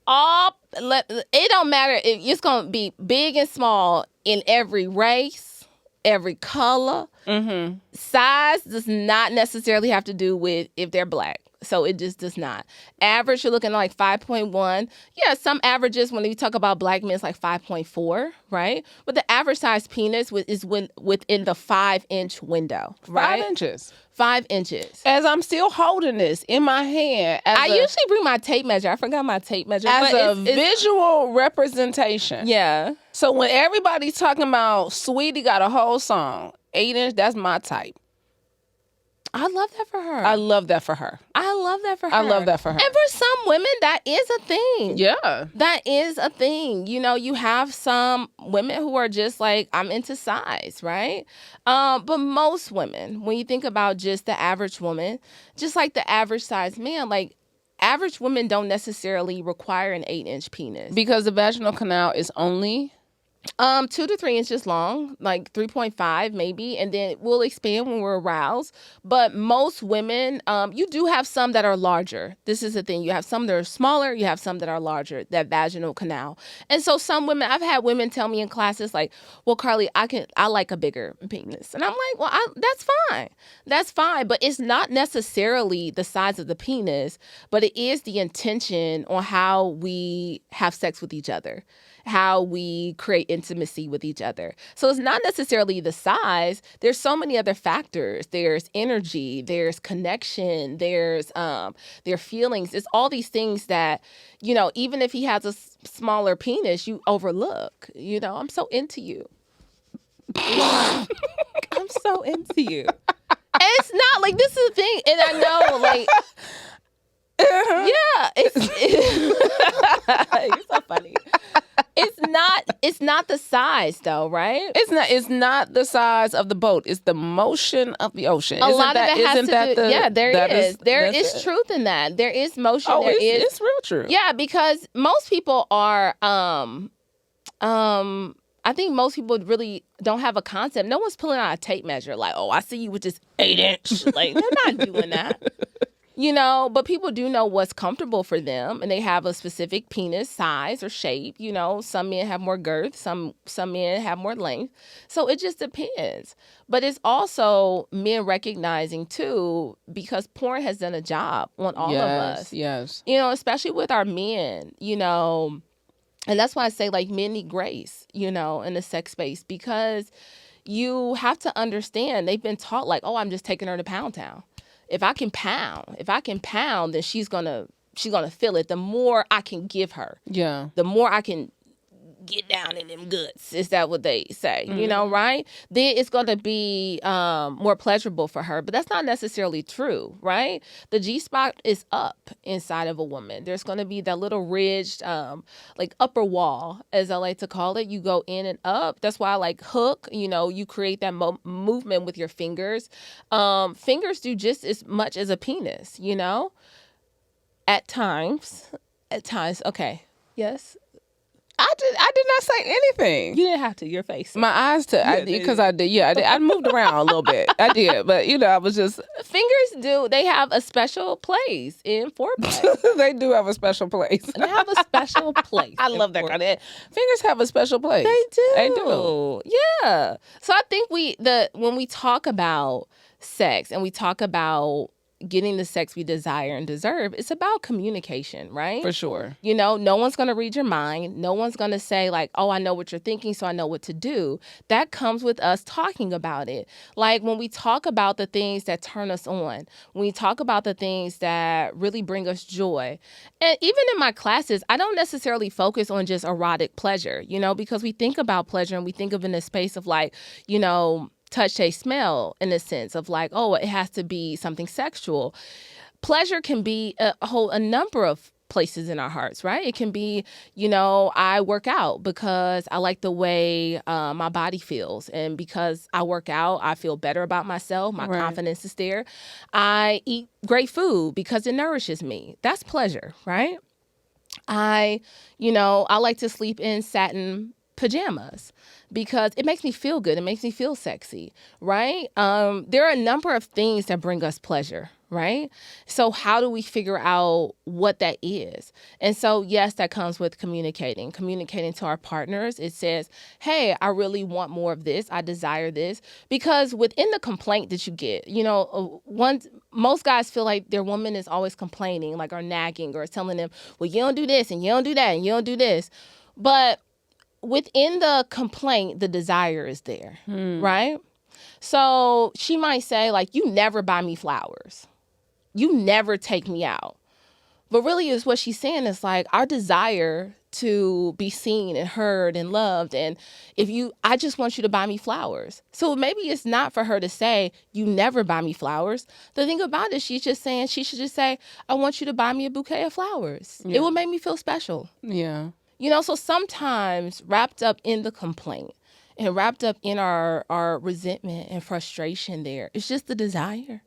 It don't matter. It's going to be big and small in every race, every color. Mm-hmm. Size does not necessarily have to do with if they're black. So it just does not. Average, you're looking at like 5.1. Yeah, some averages, when you talk about black men, it's like 5.4, right? But the average size penis is within the 5-inch window, right? 5 inches. 5 inches. As I'm still holding this in my hand. I usually bring my tape measure. I forgot my tape measure. As a visual representation. Yeah. So when everybody's talking about Sweetie got a whole song, 8 inch, that's my type. I love that for her. I love that for her. I love that for her. I love that for her. And for some women, that is a thing. Yeah. That is a thing. You have some women who are just like, I'm into size, right? But most women, when you think about just the average woman, just like the average size man, like average women don't necessarily require an 8-inch penis. Because the vaginal canal is only 2 to 3 inches long, like 3.5 maybe, and then it will expand when we're aroused. But most women, you do have some that are larger. This is the thing. You have some that are smaller. You have some that are larger, that vaginal canal. And so some women, I've had women tell me in classes like, well, Karli, I like a bigger penis. And I'm like, well, that's fine. That's fine. But it's not necessarily the size of the penis, but it is the intention on how we have sex with each other. how we create intimacy with each other. So it's not necessarily the size. There's so many other factors. There's energy, there's connection, there's their feelings. It's all these things that, you know, even if he has a smaller penis, you overlook. You know, I'm so into you. I'm so into you. And it's not like, this is the thing, and I know, like, yeah, you're so funny. It's not the size though, right? It's not the size of the boat. It's the motion of the ocean. A lot of it has to do. Yeah, there is truth in that. There is motion. Oh, it's real true. Yeah, because most people are I think most people really don't have a concept. No one's pulling out a tape measure like, oh, I see you with this 8-inch. Like, they're not doing that. You know, but people do know what's comfortable for them, and they have a specific penis size or shape. You know, some men have more girth, some men have more length. So it just depends. But it's also men recognizing too, because porn has done a job on all of us. Yes. You know, especially with our men, you know, and that's why I say, like, men need grace, you know, in the sex space, because you have to understand they've been taught like, oh, I'm just taking her to Pound Town. If I can pound, then she's gonna feel it. The more I can give her, the more I can get down in them guts. Is that what they say? Mm-hmm. You know, right? Then it's gonna be more pleasurable for her. But that's not necessarily true, right? The G-spot is up inside of a woman. There's gonna be that little ridged, like upper wall, as I like to call it. You go in and up. That's why I like hook. You know, you create that movement with your fingers. Fingers do just as much as a penis. You know, at times. Okay. Yes. I did not say anything. You didn't have to. Your face. My eyes because I did. Yeah, I moved around a little bit. I did, but you know, I was just. Fingers do. They have a special place in foreplay. They do have a special place. They have a special place. I love that kind of. Fingers have a special place. They do. They do. Yeah. So I think when we talk about sex and we talk about getting the sex we desire and deserve, it's about communication, right? For sure. You know, no one's going to read your mind. No one's going to say like, oh, I know what you're thinking, so I know what to do. That comes with us talking about it. Like when we talk about the things that turn us on, when we talk about the things that really bring us joy. And even in my classes, I don't necessarily focus on just erotic pleasure, you know, because we think about pleasure and we think of it in a space of like, you know, touch, taste, smell, in a sense of like, oh, it has to be something sexual. Pleasure can be a number of places in our hearts, right? It can be, you know, I work out because I like the way my body feels. And because I work out, I feel better about myself. My confidence is there. I eat great food because it nourishes me. That's pleasure, right? I like to sleep in satin pajamas because it makes me feel good. It makes me feel sexy, right? There are a number of things that bring us pleasure, right? So how do we figure out what that is? And so, yes, that comes with communicating to our partners. It says, hey, I really want more of this. I desire this. Because within the complaint that you get, you know, most guys feel like their woman is always complaining, like, or nagging or telling them, well, you don't do this and you don't do that and you don't do this. But within the complaint, the desire is there, right? So she might say, like, you never buy me flowers. You never take me out. But really is what she's saying is like our desire to be seen and heard and loved. And I just want you to buy me flowers. So maybe it's not for her to say, you never buy me flowers. The thing about it, she's just saying, she should just say, I want you to buy me a bouquet of flowers. Yeah. It will make me feel special. Yeah. You know, so sometimes wrapped up in the complaint and wrapped up in our resentment and frustration there, it's just the desire.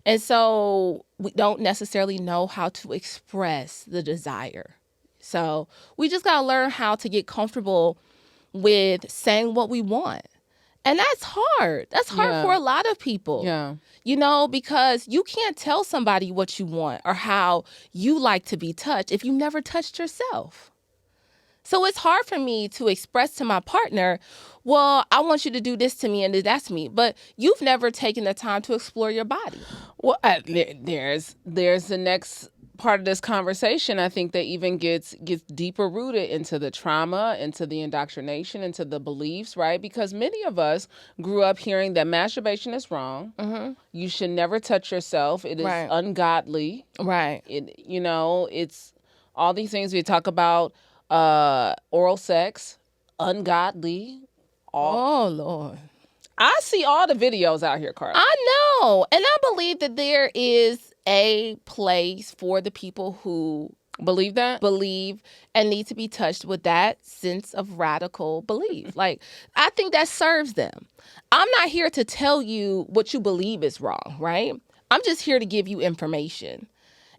And so we don't necessarily know how to express the desire. So we just got to learn how to get comfortable with saying what we want. And that's hard. That's hard for a lot of people. Yeah. You know, because you can't tell somebody what you want or how you like to be touched if you never touched yourself. So it's hard for me to express to my partner, well, I want you to do this to me and that's me. But you've never taken the time to explore your body. Well, there's the next part of this conversation, I think that even gets deeper rooted into the trauma, into the indoctrination, into the beliefs, right? Because many of us grew up hearing that masturbation is wrong. You should never touch yourself. It is ungodly. Right. It's all these things we talk about, oral sex, ungodly. Oh, Lord. I see all the videos out here, Karli. I know. And I believe that there is a place for the people who believe and need to be touched with that sense of radical belief. Like, I think that serves them. I'm not here to tell you what you believe is wrong, right? I'm just here to give you information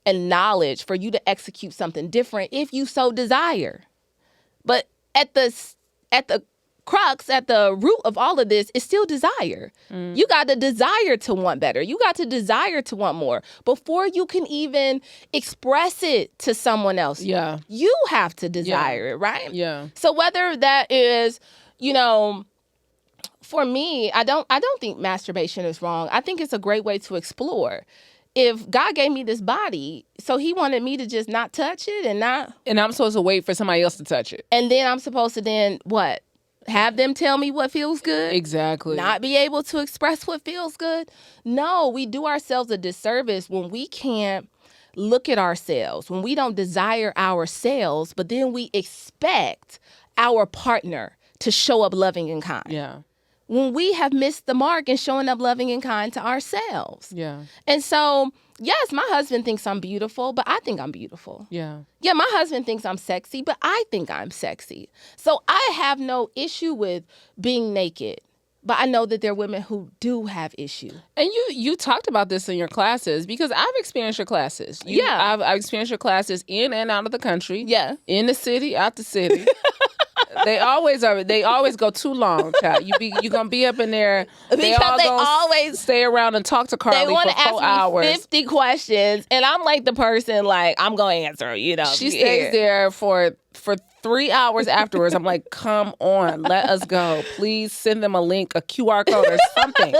and knowledge for you to execute something different if you so desire. But at the crux, at the root of all of this is still desire. You got to desire to want better. You got to desire to want more before you can even express it to someone else. Yeah. You have to desire it, right? Yeah. So whether that is, for me, I don't think masturbation is wrong. I think it's a great way to explore. If God gave me this body, so he wanted me to just not touch it and I'm supposed to wait for somebody else to touch it. And then I'm supposed to then what? Have them tell me what feels good? Exactly. Not be able to express what feels good? No, we do ourselves a disservice when we can't look at ourselves, when we don't desire ourselves, but then we expect our partner to show up loving and kind. Yeah. When we have missed the mark in showing up loving and kind to ourselves. Yeah. And so, yes, my husband thinks I'm beautiful, but I think I'm beautiful. Yeah. Yeah, my husband thinks I'm sexy, but I think I'm sexy. So I have no issue with being naked. But I know that there are women who do have issue. And you talked about this in your classes because I've experienced your classes. Yeah. I've experienced your classes in and out of the country. Yeah. In the city, out the city. They always go too long, child. You're gonna be up in there. Because they always stay around and talk to Karli they want to for 4 hours. ask me 50 questions, and I'm like the person like I'm gonna answer. She stays there for 3 hours afterwards. I'm like, come on, let us go. Please send them a link, a QR code, or something.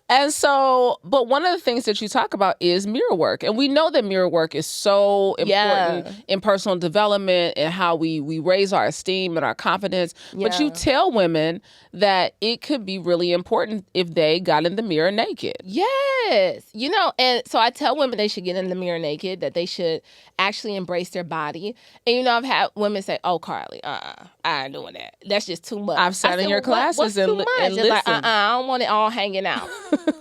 And so, but one of the things that you talk about is mirror work. And we know that mirror work is so important in personal development and how we raise our esteem and our confidence. Yeah. But you tell women that it could be really important if they got in the mirror naked. Yes. And so I tell women they should get in the mirror naked, that they should actually embrace their body. And, I've had women say, oh, Karli, I ain't doing that. That's just too much. I've sat in your classes what's too much? and It's like, listened. I don't want it all hanging out.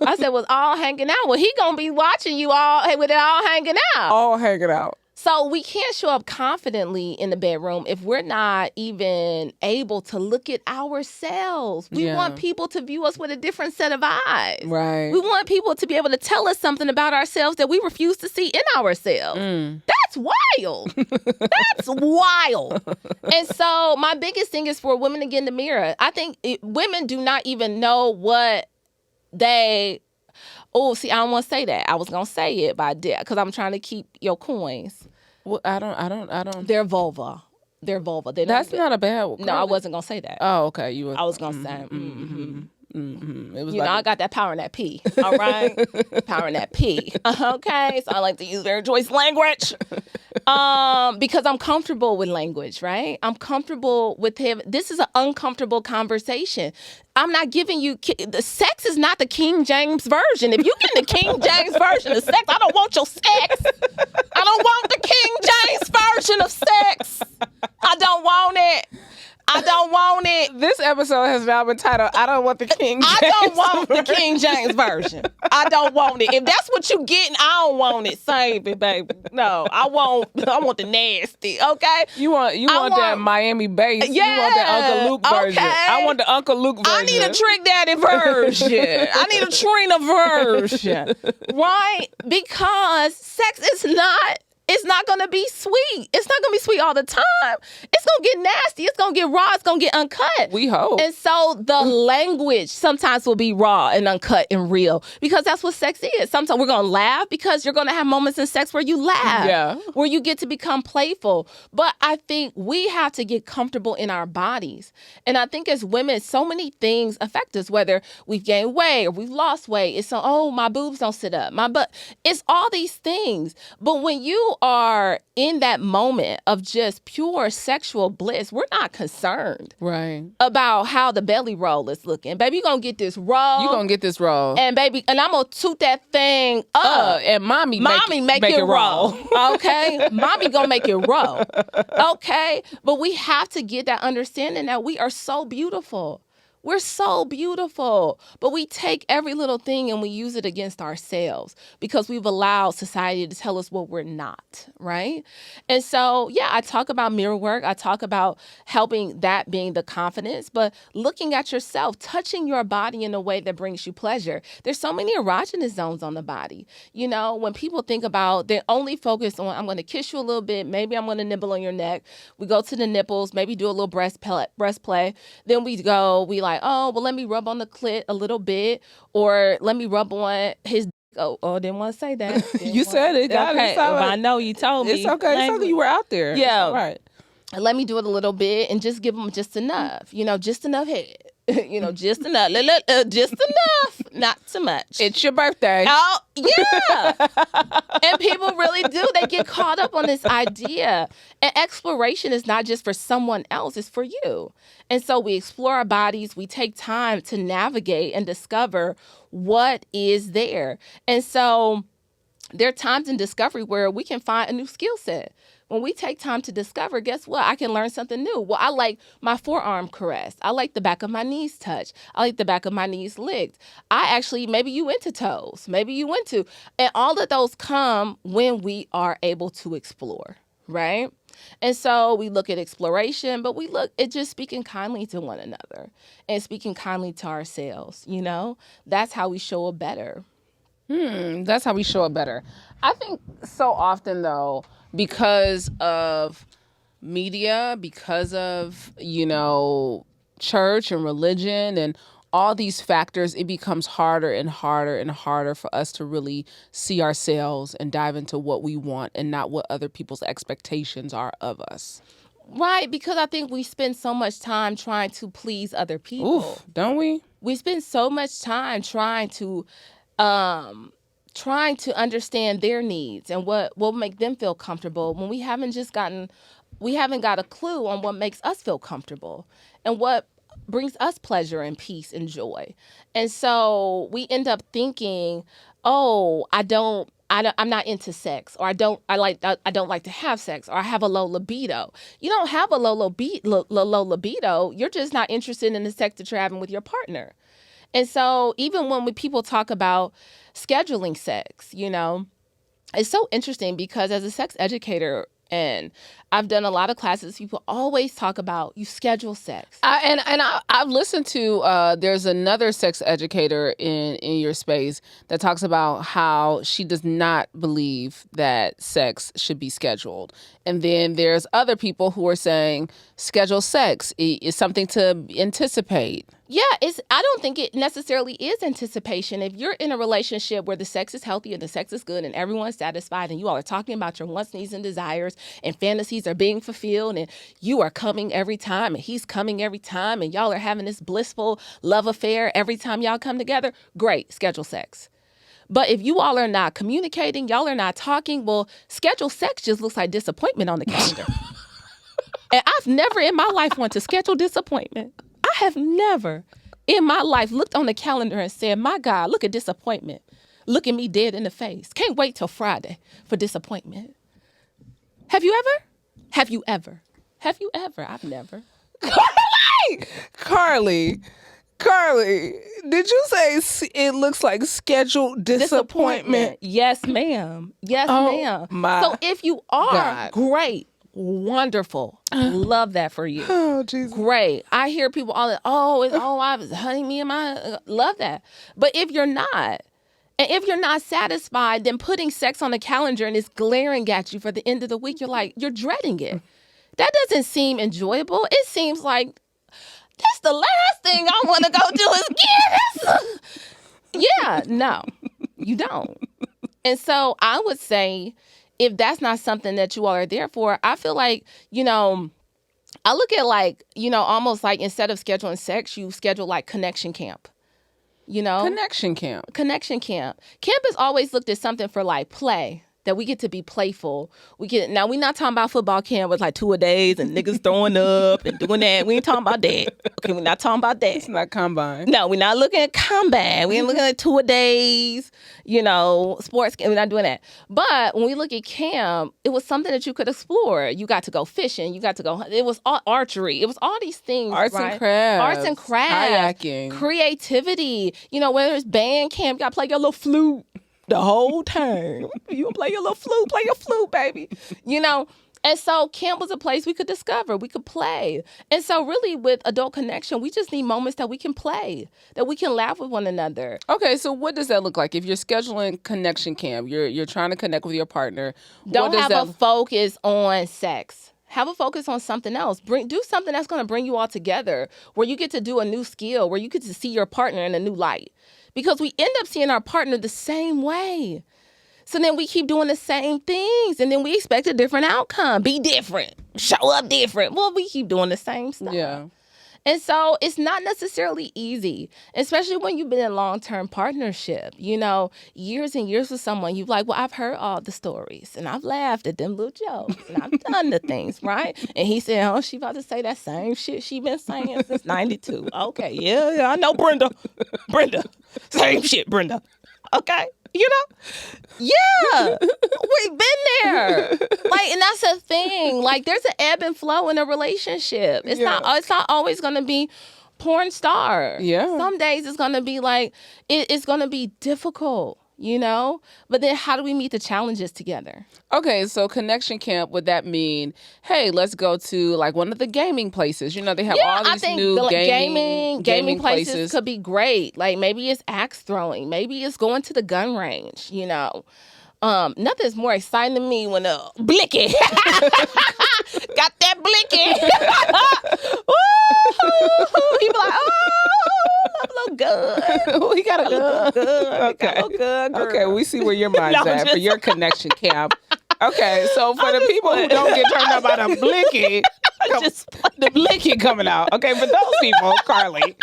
I said, well, all hanging out. Well, he gonna be watching you all with it all hanging out. All hanging out. So we can't show up confidently in the bedroom if we're not even able to look at ourselves. We want people to view us with a different set of eyes. Right. We want people to be able to tell us something about ourselves that we refuse to see in ourselves. That's wild. That's wild. And so my biggest thing is for women to get in the mirror. I think women do not even know what they... Oh, see, I don't want to say that. I was going to say it, but I did because I'm trying to keep your coins. Well, I don't. Their vulva. That's not a bad one. No, I wasn't going to say that. Oh, okay. I was going to say, It was I got that power in that P. All right? Power in that P. Okay? So I like to use very choice language. Because I'm comfortable with language, right? I'm comfortable with him. This is an uncomfortable conversation. I'm not giving you... The sex is not the King James Version. If you get the King James Version of sex, I don't want your sex. I don't want the King James Version of sex. I don't want it. I don't want it. This episode has now been titled, I don't want the King James I don't want the King James Version. I don't want it. If that's what you getting, I don't want it. Save it, baby. No, I want the nasty, okay? You want that Miami bass. Yeah. You want that Uncle Luke version. Okay. I want the Uncle Luke version. I need a Trick Daddy version. I need a Trina version. Right? Because sex is not it's not going to be sweet. It's not going to be sweet all the time. It's going to get nasty. It's going to get raw. It's going to get uncut. We hope. And so the language sometimes will be raw and uncut and real because that's what sex is. Sometimes we're going to laugh because you're going to have moments in sex where you laugh, where you get to become playful. But I think we have to get comfortable in our bodies. And I think as women, so many things affect us, whether we've gained weight or we've lost weight. It's so, oh, my boobs don't sit up, my butt. It's all these things. But when you are in that moment of just pure sexual bliss, we're not concerned about how the belly roll is looking. Baby, you're going to get this roll. You're going to get this roll. And baby, and I'm going to toot that thing up. And mommy make it roll. Okay? Mommy going to make it roll. Okay? But we have to get that understanding that we are so beautiful. We're so beautiful, but we take every little thing and we use it against ourselves because we've allowed society to tell us what we're not, right? And so, yeah, I talk about mirror work. I talk about helping that being the confidence, but looking at yourself, touching your body in a way that brings you pleasure. There's so many erogenous zones on the body. You know, when people think about, they only focus on, I'm going to kiss you a little bit. Maybe I'm going to nibble on your neck. We go to the nipples, maybe do a little breast play. Then we like, oh, well, let me rub on the clit a little bit, or let me rub on his. Oh, didn't want to say that. You said it. Got okay. it. I know you told me. It's okay. It's okay. You were out there. Yeah. All right. Let me do it a little bit and just give them just enough. You know, just enough head. You know, just enough. Just enough. Not too much. It's your birthday. Oh, yeah. And people really do. They get caught up on this idea. And exploration is not just for someone else. It's for you. And so we explore our bodies. We take time to navigate and discover what is there. And so there are times in discovery where we can find a new skill set. When we take time to discover, guess what? I can learn something new. Well, I like my forearm caressed. I like the back of my knees touched. I like the back of my knees licked. Maybe you into toes. Maybe you into. And all of those come when we are able to explore, right? And so we look at exploration, but we look at just speaking kindly to one another and speaking kindly to ourselves, you know? That's how we show up better. That's how we show up better. I think so often, though, because of media, because of, you know, church and religion and all these factors, it becomes harder and harder and harder for us to really see ourselves and dive into what we want and not what other people's expectations are of us. Right, because I think we spend so much time trying to please other people. Oof, don't we? We spend so much time trying to understand their needs and what will make them feel comfortable when we haven't got a clue on what makes us feel comfortable and what brings us pleasure and peace and joy. And so we end up thinking, oh, I'm not into sex, or I don't like to have sex, or I have a low libido. You don't have a low libido. You're just not interested in the sex that you're having with your partner. And so even when people talk about scheduling sex, you know, it's so interesting because as a sex educator, and I've done a lot of classes, people always talk about you schedule sex. I've listened to, there's another sex educator in your space that talks about how she does not believe that sex should be scheduled. And then there's other people who are saying schedule sex is something to anticipate. Yeah, I don't think it necessarily is anticipation. If you're in a relationship where the sex is healthy and the sex is good and everyone's satisfied and you all are talking about your wants, needs, and desires and fantasies are being fulfilled and you are coming every time and he's coming every time and y'all are having this blissful love affair every time y'all come together, great, schedule sex. But if you all are not communicating, y'all are not talking, well, schedule sex just looks like disappointment on the calendar. And I've never in my life wanted to schedule disappointment. I have never in my life looked on the calendar and said, my God, look at disappointment. Look at me dead in the face. Can't wait till Friday for disappointment. Have you ever? Have you ever? Have you ever? I've never. Carly, did you say it looks like scheduled disappointment? Yes, ma'am. Yes, ma'am. So if you are, God. Great. Wonderful. Love that for you. Oh, Jesus. Great. I hear people all I was honey, me and my, love that. But if you're not, And if you're not satisfied, then putting sex on the calendar and it's glaring at you for the end of the week, you're dreading it. That doesn't seem enjoyable. It seems like that's the last thing I want to go do is get. Yeah, no, you don't. And so I would say, if that's not something that you all are there for, I feel like, I look at almost like instead of scheduling sex, you schedule like connection camp. Connection camp. Connection camp. Camp is always looked at something for like play. That we get to be playful. Now we're not talking about football camp with like 2 a days and niggas throwing up and doing that. We ain't talking about that. Okay, we're not talking about that. It's not combine. No, we're not looking at combine. We ain't looking at 2 a days, sports. We're not doing that. But when we look at camp, it was something that you could explore. You got to go fishing. You got to go. It was all archery. It was all these things. Arts and crafts. Kayaking. Creativity. Whether it's band camp, you got to play your little flute. The whole time. You play your little flute, play your flute, baby. And so camp was a place we could discover, we could play. And so really with adult connection, we just need moments that we can play, that we can laugh with one another. Okay, so what does that look like? If you're scheduling connection camp, you're trying to connect with your partner. Don't have a focus on sex. Have a focus on something else. Do something that's going to bring you all together, where you get to do a new skill, where you get to see your partner in a new light. Because we end up seeing our partner the same way. So then we keep doing the same things, and then we expect a different outcome. Be different. Show up different. Well, we keep doing the same stuff. Yeah. And so it's not necessarily easy, especially when you've been in long-term partnership, years and years with someone. You're like, well, I've heard all the stories and I've laughed at them little jokes and I've done the things, right? And he said, oh, she about to say that same shit she been saying since 92. Okay, yeah, I know Brenda. Same shit, Brenda. Okay. Yeah, we've been there. And that's a thing. There's an ebb and flow in a relationship. It's not always going to be porn star. Yeah. Some days it's going to be it's going to be difficult, But then how do we meet the challenges together? Okay, so connection camp, would that mean, hey, let's go to one of the gaming places? They have all these new gaming places could be great. Maybe it's axe throwing. Maybe it's going to the gun range, Nothing's more exciting to me when a blicky got that blicky. He be like, oh, a little good. He got a little good. Okay. Okay, we see where your mind's at for your connection camp. Okay, so for the people who don't get turned up by the blicky, the blicky coming out. Okay, for those people, Karli,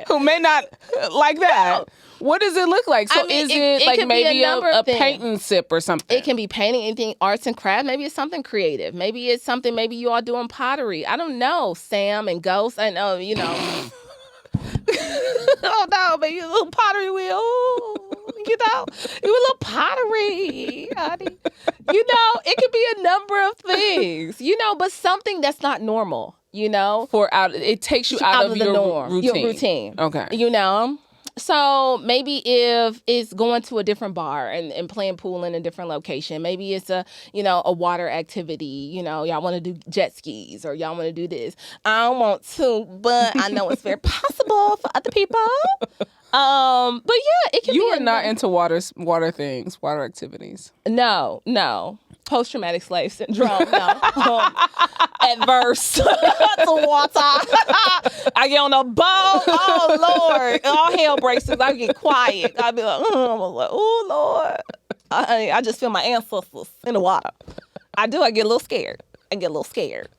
who may not like that. What does it look like? So is it maybe a paint and sip or something? It can be painting, anything, arts and craft. Maybe it's something creative. Maybe it's something, maybe you all doing pottery. I don't know. Sam and Ghost. I know, oh no, maybe a little pottery wheel. You a little pottery, honey. It could be a number of things, but something that's not normal, it takes you out of the norm. Your routine. Okay. So maybe if it's going to a different bar and playing pool in a different location, maybe it's a water activity, y'all want to do jet skis or y'all want to do this. I don't want to, but I know it's very possible for other people. But yeah, it can be. You are not into water things, water activities. No. Post-traumatic slave syndrome. No. Adverse to water. I get on a boat. Oh, Lord. All hell breaks loose. I get quiet. I be like, oh, Lord. I just feel my ancestors in the water. I do. I get a little scared. Get a little scared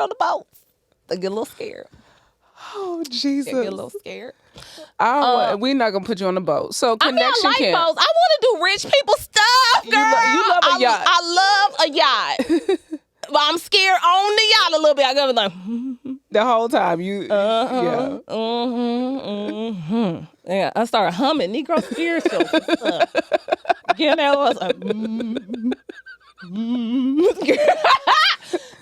on the boat. I get a little scared. Oh, Jesus. I get a little scared. We're not going to put you on the boat. So connection camp. Boats. I want to do rich people stuff, girl. You love a yacht. I love a yacht. But I'm scared on the yacht a little bit. I go like the whole time. Yeah, I started humming Negro spirituals and stuff. I was like,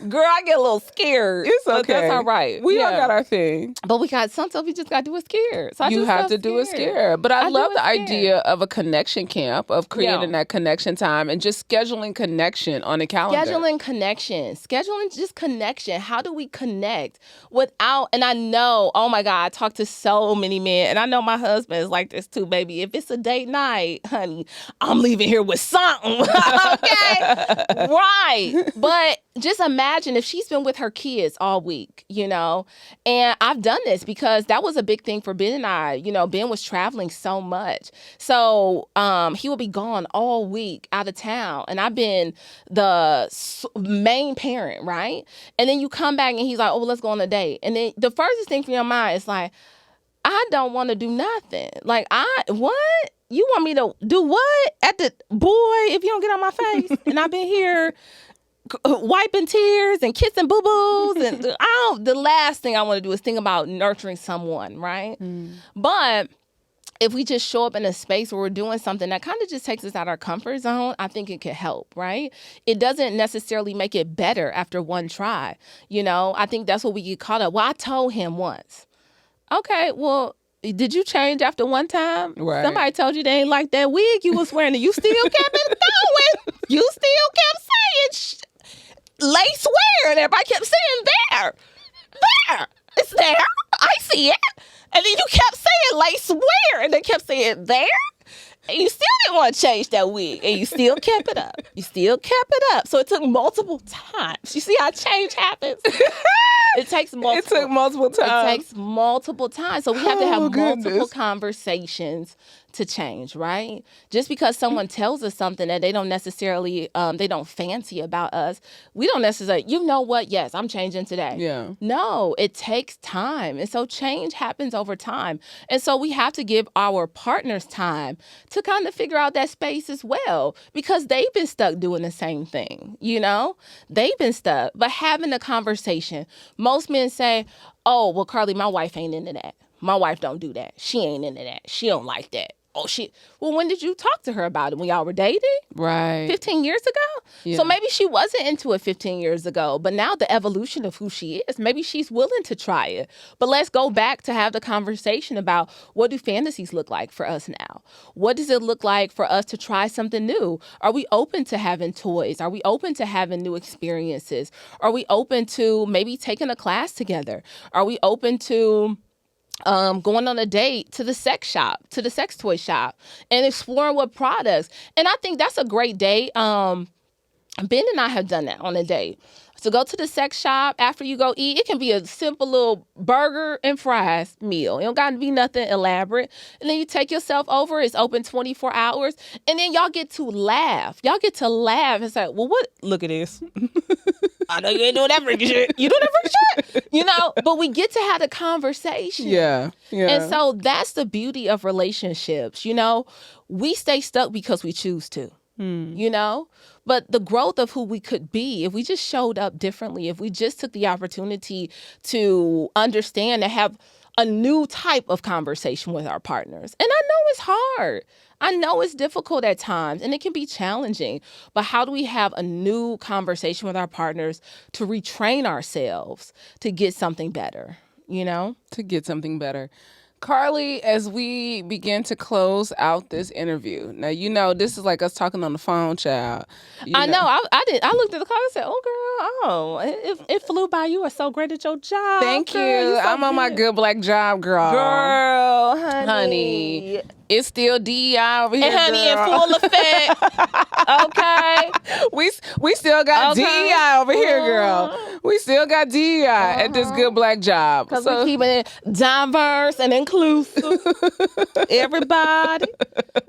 Girl, I get a little scared. It's okay. But that's all right. We all got our thing. But we got sometimes we just got to do it scared. So you have to do it scared. But I love the idea of a connection camp, of creating that connection time and just scheduling connection on a calendar. Scheduling just connection. How do we connect without, and I know, oh my God, I talk to so many men, and I know my husband is like this too, baby. If it's a date night, honey, I'm leaving here with something. Okay? Right. But just imagine if she's been with her kids all week, you know, and I've done this because that was a big thing for Ben and I. You know, Ben was traveling so much. So he will be gone all week out of town. And I've been the main parent, right? And then you come back and he's like, oh, well, let's go on a date. And then the first thing for your mind is like, I don't want to do nothing. Like, what? You want me to do what? If you don't get on my face. And I've been here wiping tears and kissing boo-boos. And the last thing I want to do is think about nurturing someone, right? But if we just show up in a space where we're doing something that kind of just takes us out of our comfort zone, I think it could help, right? It doesn't necessarily make it better after one try. You know, I think that's what we get caught up. Well, I told him once. Okay, well, did you change after one time? Right. Somebody told you they ain't like that wig you was wearing and you still kept it going. You still kept saying lace wear, and everybody kept saying there. It's there. I see it. And then you kept saying lace wear, and they kept saying there. And you still didn't want to change that wig, and you still kept it up. So it took multiple times. You see how change happens? It took multiple times. So we have to have multiple conversations to change, right? Just because someone tells us something that they don't necessarily, they don't fancy about us, we don't necessarily, you know what? Yes, I'm changing today. Yeah. No, it takes time. And so change happens over time. And so we have to give our partners time to kind of figure out that space as well, because they've been stuck doing the same thing, you know? They've been stuck. But having a conversation, most men say, oh, well, Karli, my wife ain't into that. My wife don't do that. She ain't into that. She don't like that. Oh, well, when did you talk to her about it? When y'all were dating? Right. 15 years ago? Yeah. So maybe she wasn't into it 15 years ago, but now the evolution of who she is, maybe she's willing to try it. But let's go back to have the conversation about, what do fantasies look like for us now? What does it look like for us to try something new? Are we open to having toys? Are we open to having new experiences? Are we open to maybe taking a class together? Are we open to going on a date to the sex toy shop and exploring what products? And I think that's a great date. Ben and I have done that on a date. So go to the sex shop after you go eat. It can be a simple little burger and fries meal. It don't got to be nothing elaborate. And then you take yourself over. It's open 24 hours. And then y'all get to laugh. It's like, well, what? Look at this. I know you ain't doing that freaky shit. You doing that freaky shit? You know, but we get to have a conversation. Yeah. And so that's the beauty of relationships. You know, we stay stuck because we choose to. You know, but the growth of who we could be, if we just showed up differently, if we just took the opportunity to understand and have a new type of conversation with our partners. And I know it's hard. I know it's difficult at times and it can be challenging, but how do we have a new conversation with our partners to retrain ourselves to get something better, you know? To get something better. Karli, as we begin to close out this interview, now, you know, this is like us talking on the phone, child. I know. I looked at the clock and said, oh, girl, it flew by. You are so great at your job. Thank you. I'm on my good black job, girl. Girl, honey. It's still DEI over here, and honey, girl. in full effect. Okay. We still got DEI over here, girl. We still got DEI at this good black job. Because we're keeping it diverse and inclusive. Everybody.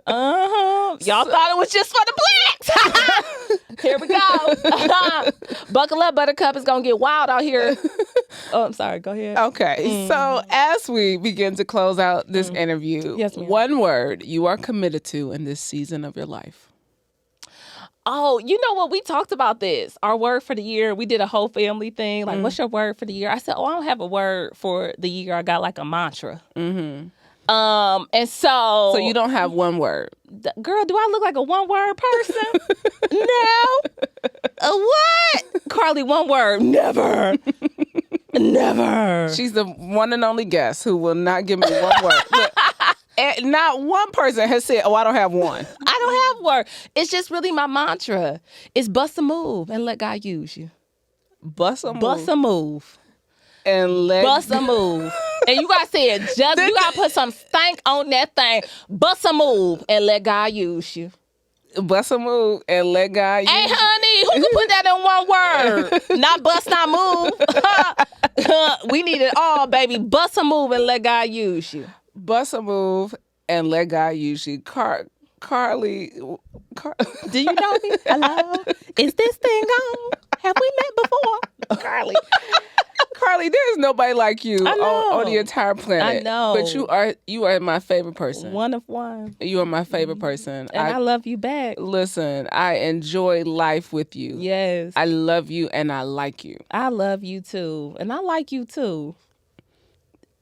Y'all thought it was just for the blacks. Here we go. Buckle up, Buttercup. It's going to get wild out here. Oh, I'm sorry. Go ahead. Okay. So as we begin to close out this interview, yes, ma'am. One word you are committed to in this season of your life. Oh, you know what? We talked about this. Our word for the year. We did a whole family thing. Like, what's your word for the year? I said, I don't have a word for the year. I got like a mantra. Mm-hmm. And so you don't have one word. Girl, do I look like a one word person? No. What? Karli, one word. Never. Never. She's the one and only guest who will not give me one word. Look, and not one person has said, I don't have one. I don't have word. It's just really my mantra. It's bust a move and let God use you. Bust a move. Bust a move. And let Bust a move. And you gotta say it. Just you gotta put some stank on that thing. Bust a move and let God use you. Bust a move and let God use Hey, honey, who can put that in one word? Not bust, not move. We need it all, baby. Bust a move and let God use you. Bust a move and let God use you. Karli. Do you know me? Hello? Is this thing on? Have we met before? Karli. Karli, there's nobody like you on the entire planet. I know. But you are my favorite person. One of one. You are my favorite person. And I love you back. Listen, I enjoy life with you. Yes. I love you and I like you. I love you too. And I like you too.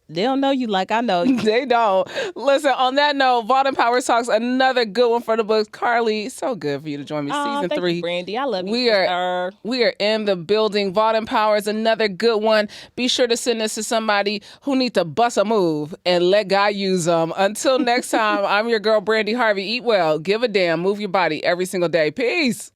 They don't know you like I know you. They don't. Listen, on that note, Vault and Power Talks, another good one for the books. Karli, so good for you to join me. Season 3. You, Brandi. I love you. We are in the building. Vault and Power is another good one. Be sure to send this to somebody who needs to bust a move and let God use them. Until next time, I'm your girl, Brandi Harvey. Eat well, give a damn, move your body every single day. Peace.